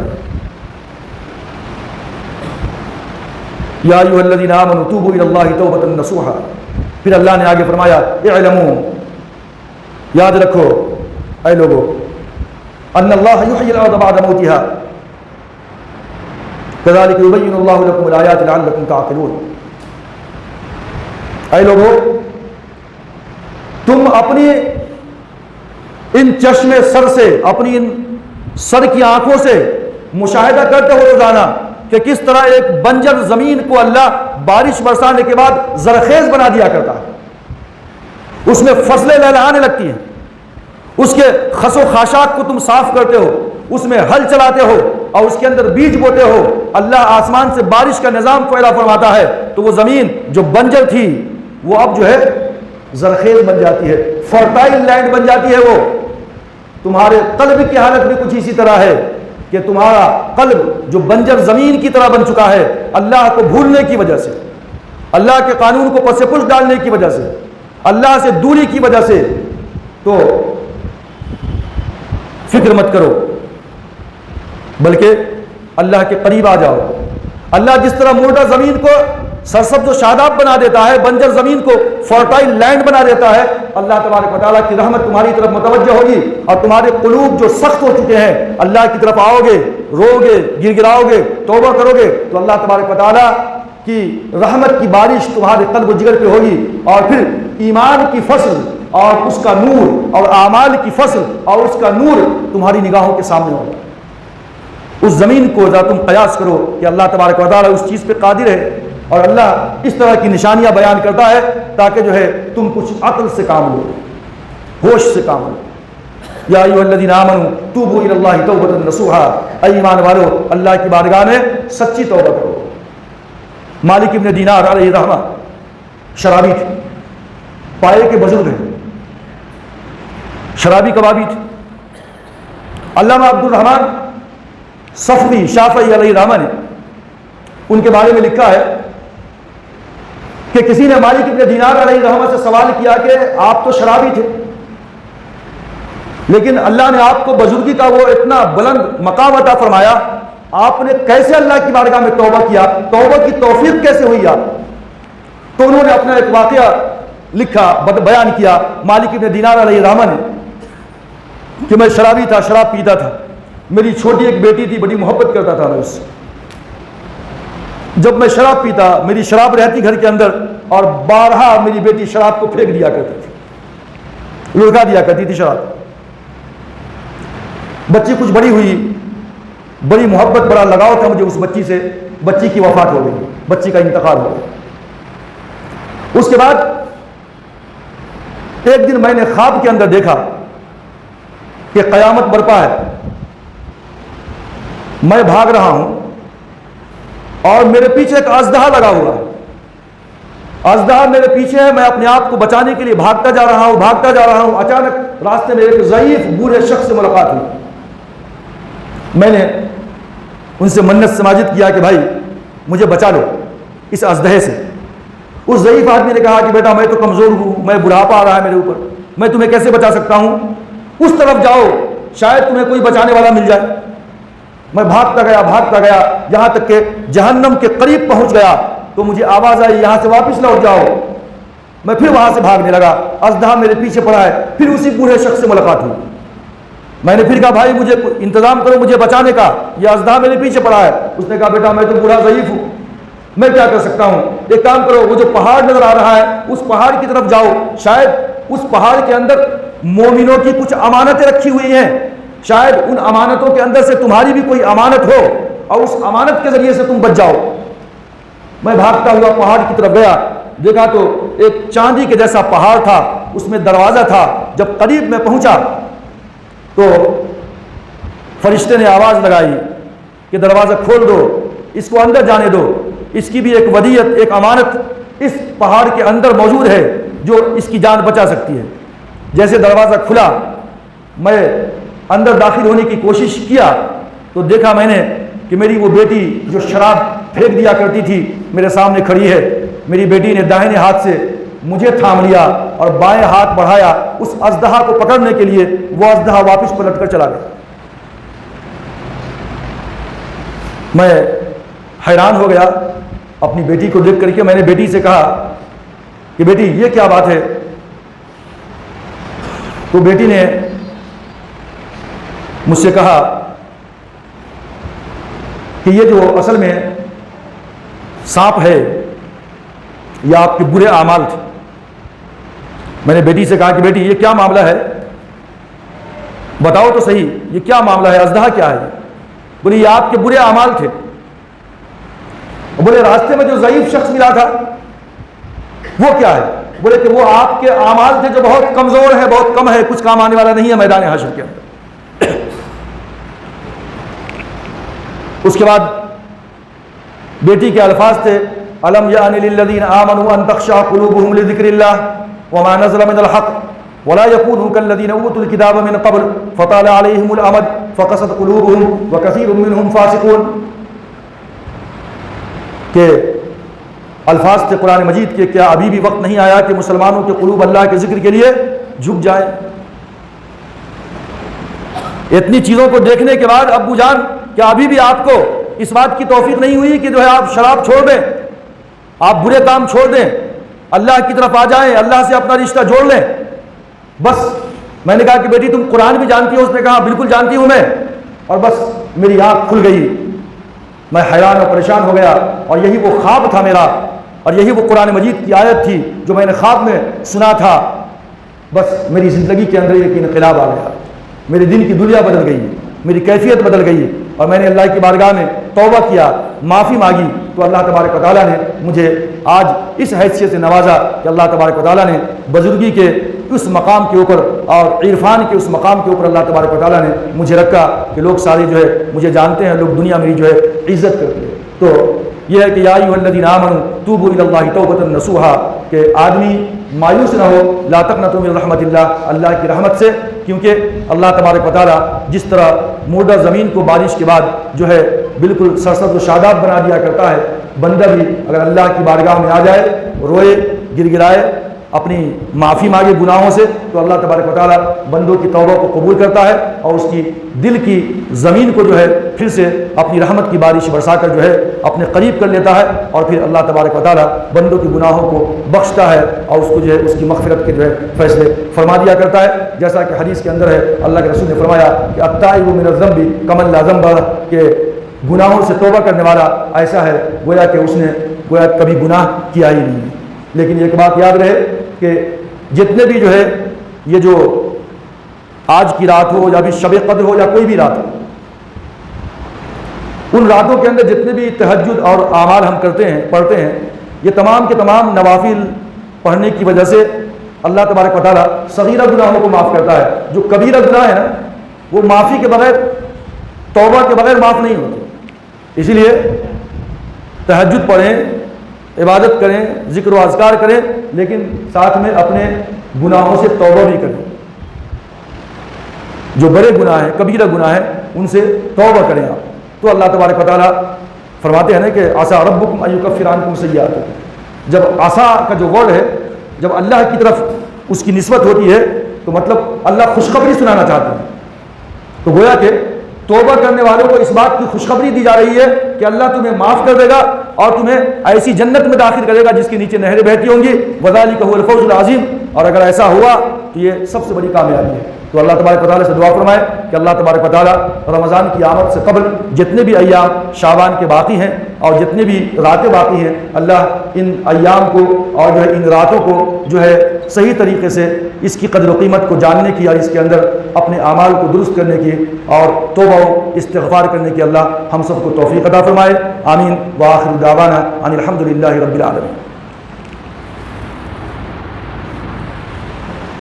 یا ایھا الذین آمنوا توبوا الی اللہ توبۃ نصوحا، پھر اللہ نے آگے فرمایا اعلموا یاد رکھو اے لوگو ان اللہ یحیی الارض بعد موتها کذالک یبین اللہ لکم الآیات لعلکم تعقلون. اے لوگو تم اپنی ان چشم سر سے، اپنی ان سر کی آنکھوں سے مشاہدہ کرتے ہو روزانہ کہ کس طرح ایک بنجر زمین کو اللہ بارش برسانے کے بعد زرخیز بنا دیا کرتا ہے، اس میں فصلیں لہلہانے لگتی ہیں، اس کے خس و خاشاک کو تم صاف کرتے ہو، اس میں ہل چلاتے ہو اور اس کے اندر بیج بوتے ہو، اللہ آسمان سے بارش کا نظام پیدا فرماتا ہے تو وہ زمین جو بنجر تھی وہ اب جو ہے زرخیز بن جاتی ہے، فرٹائل لینڈ بن جاتی ہے. وہ تمہارے قلب کی حالت بھی کچھ اسی طرح ہے کہ تمہارا قلب جو بنجر زمین کی طرح بن چکا ہے اللہ کو بھولنے کی وجہ سے، اللہ کے قانون کو پس پش ڈالنے کی وجہ سے، اللہ سے دوری کی وجہ سے. تو فکر مت کرو بلکہ اللہ کے قریب آ جاؤ. اللہ جس طرح مردہ زمین کو سرسبز و شاداب بنا دیتا ہے، بنجر زمین کو فرٹائل لینڈ بنا دیتا ہے، اللہ تبارک و تعالیٰ کی رحمت تمہاری طرف متوجہ ہوگی اور تمہارے قلوب جو سخت ہو چکے ہیں اللہ کی طرف آؤ گے، رو گے، گر گراؤ گے، توبہ کرو گے تو اللہ تبارک و تعالیٰ کی رحمت کی بارش تمہارے قلب و جگر پہ ہوگی اور پھر ایمان کی فصل اور اس کا نور اور اعمال کی فصل اور اس کا نور تمہاری نگاہوں کے سامنے ہوگا. اس زمین کو ذرا تم قیاس کرو کہ اللہ تبارک و تعالیٰ اس چیز پہ قادر ہے اور اللہ اس طرح کی نشانیاں بیان کرتا ہے تاکہ جو ہے تم کچھ عقل سے کام لو، ہوش سے کام لو. یا ایھا الذین آمنوا توبوا الی اللہ توبۃ نصوحا، اے ایمان والو اللہ کی بارگاہ میں سچی توبہ کرو. مالک ابن دینار علیہ رحمہ شرابی تھے، پائے کے بزرگ ہیں، شرابی کبابی تھے. علامہ عبد الرحمن صفوی شافعی علیہ رحمہ نے ان کے بارے میں لکھا ہے کہ کسی نے مالک ابن دینار علیہ رحمہ سے سوال کیا کہ آپ تو شرابی تھے لیکن اللہ نے آپ کو بزرگی کا وہ اتنا بلند مقام عطا فرمایا، آپ نے کیسے اللہ کی بارگاہ میں توبہ کیا، توبہ کی توفیق کیسے ہوئی آپ؟ تو انہوں نے اپنا ایک واقعہ لکھا، بیان کیا مالک ابن دینار علیہ رحمہ نے کہ میں شرابی تھا، شراب پیتا تھا، میری چھوٹی ایک بیٹی تھی، بڑی محبت کرتا تھا میں اس سے. جب میں شراب پیتا میری شراب رہتی گھر کے اندر اور بارہا میری بیٹی شراب کو پھینک دیا کرتی تھی، لڑکا دیا کرتی تھی شراب. بچی کچھ بڑی ہوئی، بڑی محبت بڑا لگاؤ تھا مجھے اس بچی سے، بچی کی وفات ہو گئی، بچی کا انتقال ہو گیا. اس کے بعد ایک دن میں نے خواب کے اندر دیکھا کہ قیامت برپا ہے، میں بھاگ رہا ہوں اور میرے پیچھے ایک اژدہا لگا ہوا ہے، اژدہا میرے پیچھے ہے، میں اپنے آپ کو بچانے کے لیے بھاگتا جا رہا ہوں. اچانک راستے میں ایک ضعیف بوڑھے شخص سے ملاقات ہوئی. میں نے ان سے منت سماجت کیا کہ بھائی مجھے بچا لو اس اژدہے سے. اس ضعیف آدمی نے کہا کہ بیٹا میں تو کمزور ہوں، میں بڑھاپا آ رہا ہے میرے اوپر، میں تمہیں کیسے بچا سکتا ہوں، اس طرف جاؤ شاید تمہیں کوئی بچانے والا مل جائے. میں بھاگتا گیا یہاں تک کہ جہنم کے قریب پہنچ گیا تو مجھے آواز آئی یہاں سے واپس لوٹ جاؤ. میں پھر وہاں سے بھاگنے لگا، اژدہا میرے پیچھے پڑا ہے. پھر اسی بوڑھے شخص سے ملاقات ہوئی. میں نے پھر کہا بھائی مجھے انتظام کرو مجھے بچانے کا، یہ اژدہا میرے پیچھے پڑا ہے. اس نے کہا بیٹا میں تو بوڑھا ضعیف ہوں، میں کیا کر سکتا ہوں، ایک کام کرو وہ جو پہاڑ نظر آ رہا ہے اس پہاڑ کی طرف جاؤ، شاید اس پہاڑ کے اندر مومنوں کی کچھ امانتیں رکھی ہوئی ہیں، شاید ان امانتوں کے اندر سے تمہاری بھی کوئی امانت ہو اور اس امانت کے ذریعے سے تم بچ جاؤ. میں بھاگتا ہوا پہاڑ کی طرف گیا، دیکھا تو ایک چاندی کے جیسا پہاڑ تھا، اس میں دروازہ تھا. جب قریب میں پہنچا تو فرشتے نے آواز لگائی کہ دروازہ کھول دو، اس کو اندر جانے دو، اس کی بھی ایک ودیعت، ایک امانت اس پہاڑ کے اندر موجود ہے جو اس کی جان بچا سکتی ہے. جیسے دروازہ کھلا میں اندر داخل ہونے کی کوشش کیا تو دیکھا میں نے کہ میری وہ بیٹی جو شراب پھینک دیا کرتی تھی میرے سامنے کھڑی ہے. میری بیٹی نے داہنے ہاتھ سے مجھے تھام لیا اور بائیں ہاتھ بڑھایا اس اژدہا کو پکڑنے کے لیے. وہ اژدہا واپس پلٹ کر چلا گیا. میں حیران ہو گیا اپنی بیٹی کو دیکھ کر کے. میں نے بیٹی سے کہا کہ بیٹی یہ کیا بات ہے؟ تو بیٹی نے مجھ سے کہا کہ یہ جو اصل میں سانپ ہے یہ آپ کے برے اعمال تھے۔ میں نے بیٹی سے کہا کہ بیٹی یہ کیا معاملہ ہے، بتاؤ تو صحیح یہ کیا معاملہ ہے، اژدہا کیا ہے؟ بولی یہ آپ کے برے اعمال تھے۔ بولے راستے میں جو ضعیف شخص ملا تھا وہ کیا ہے؟ بولے کہ وہ آپ کے اعمال تھے جو بہت کمزور ہے، بہت کم ہے، کچھ کام آنے والا نہیں ہے میدان حشر کے اندر۔ اس کے بعد بیٹی کے الفاظ تھے الم یأن للذین آمنوا ان تخشع قلوبهم لذکر اللہ وما نزل من الحق ولا يكونوا كالذین اوتوا الکتاب من قبل فطال علیہم الامد فقست قلوبهم وکثیر منهم فاسقون، کہ الفاظ تھے قرآن مجید کے کیا ابھی بھی وقت نہیں آیا کہ مسلمانوں کے قلوب اللہ کے ذکر کے لیے جھک جائیں؟ اتنی چیزوں کو دیکھنے کے بعد ابو جان کیا ابھی بھی آپ کو اس بات کی توفیق نہیں ہوئی کہ جو ہے آپ شراب چھوڑ دیں، آپ برے کام چھوڑ دیں، اللہ کی طرف آ جائیں، اللہ سے اپنا رشتہ جوڑ لیں؟ بس میں نے کہا کہ بیٹی تم قرآن بھی جانتی ہو؟ اس نے کہا بالکل جانتی ہوں میں، اور بس میری آنکھ کھل گئی، میں حیران اور پریشان ہو گیا، اور یہی وہ خواب تھا میرا، اور یہی وہ قرآن مجید کی آیت تھی جو میں نے خواب میں سنا تھا۔ بس میری زندگی کے اندر ایک انقلاب آ گیا، میرے دن کی دنیا بدل گئی، میری کیفیت بدل گئی، اور میں نے اللہ کی بارگاہ میں توبہ کیا، معافی مانگی، تو اللہ تبارک و تعالیٰ نے مجھے آج اس حیثیت سے نوازا کہ اللہ تبارک و تعالیٰ نے بزرگی کے اس مقام کے اوپر اور عرفان کے اس مقام کے اوپر اللہ تبارک و تعالیٰ نے مجھے رکھا کہ لوگ سارے جو ہے مجھے جانتے ہیں، لوگ دنیا میری جو ہے عزت کرتے ہیں۔ تو یہ ہے کہ یا ایھا الذین آمنوا توبوا الی اللہ توبۃ نصوحا، کہ آدمی مایوس نہ ہو، لا تقنطوا من رحمت اللہ، اللہ کی رحمت سے، کیونکہ اللہ تبارک و تعالیٰ جس طرح مردہ زمین کو بارش کے بعد جو ہے بالکل سرسبز و شاداب بنا دیا کرتا ہے، بندہ بھی اگر اللہ کی بارگاہ میں آ جائے، روئے، گر گرائے، اپنی معافی مانگے گناہوں سے، تو اللہ تبارک و تعالیٰ بندوں کی توبہ کو قبول کرتا ہے اور اس کی دل کی زمین کو جو ہے پھر سے اپنی رحمت کی بارش برسا کر جو ہے اپنے قریب کر لیتا ہے، اور پھر اللہ تبارک و تعالیٰ بندوں کے گناہوں کو بخشتا ہے اور اس کو جو ہے اس کی مغفرت کے جو ہے فیصلے فرما دیا کرتا ہے۔ جیسا کہ حدیث کے اندر ہے، اللہ کے رسول نے فرمایا کہ التائب من الذنب کمن لا ذنب، کہ گناہوں سے توبہ کرنے والا ایسا ہے گویا کہ اس نے گویا کبھی گناہ کیا ہی نہیں۔ لیکن ایک بات یاد رہے کہ جتنے بھی جو ہے یہ جو آج کی رات ہو یا بھی شب قدر ہو یا کوئی بھی رات ہو، ان راتوں کے اندر جتنے بھی تہجد اور اعمال ہم پڑھتے ہیں، یہ تمام کے تمام نوافل پڑھنے کی وجہ سے اللہ تبارک و تعالیٰ صغیرہ گناہوں کو معاف کرتا ہے۔ جو کبیرہ گناہ ہے نا وہ معافی کے بغیر، توبہ کے بغیر معاف نہیں ہوتے۔ اسی لیے تہجد پڑھیں، عبادت کریں، ذکر و اذکار کریں، لیکن ساتھ میں اپنے گناہوں سے توبہ بھی کریں۔ جو بڑے گناہ ہیں، کبیرہ گناہ ہیں، ان سے توبہ کریں آپ۔ تو اللہ تبارک و تعالیٰ فرماتے ہیں نا کہ عسیٰ ربکم ان یکفر عنکم سیئاتکم۔ جب عسیٰ کا جو ورڈ ہے، جب اللہ کی طرف اس کی نسبت ہوتی ہے تو مطلب اللہ خوشخبری سنانا چاہتے ہیں۔ تو گویا کہ توبہ کرنے والوں کو اس بات کی خوشخبری دی جا رہی ہے کہ اللہ تمہیں معاف کر دے گا اور تمہیں ایسی جنت میں داخل کرے گا جس کے نیچے نہریں بہتی ہوں گی، وذالک هو الفوز العظیم۔ اور اگر ایسا ہوا تو یہ سب سے بڑی کامیابی ہے۔ تو اللہ تبارک و تعالیٰ سے دعا فرمائے کہ اللہ تبارک و تعالیٰ رمضان کی آمد سے قبل جتنے بھی ایام شعبان کے باقی ہیں اور جتنے بھی راتیں باقی ہیں، اللہ ان ایام کو اور جو ہے ان راتوں کو جو ہے صحیح طریقے سے اس کی قدر و قیمت کو جاننے کی اور اس کے اندر اپنے اعمال کو درست کرنے کی اور توبہ و استغفار کرنے کی اللہ ہم سب کو توفیق عطا فرمائے۔ آمین۔ وآخر دعوانا ان الحمد للہ رب العالمین۔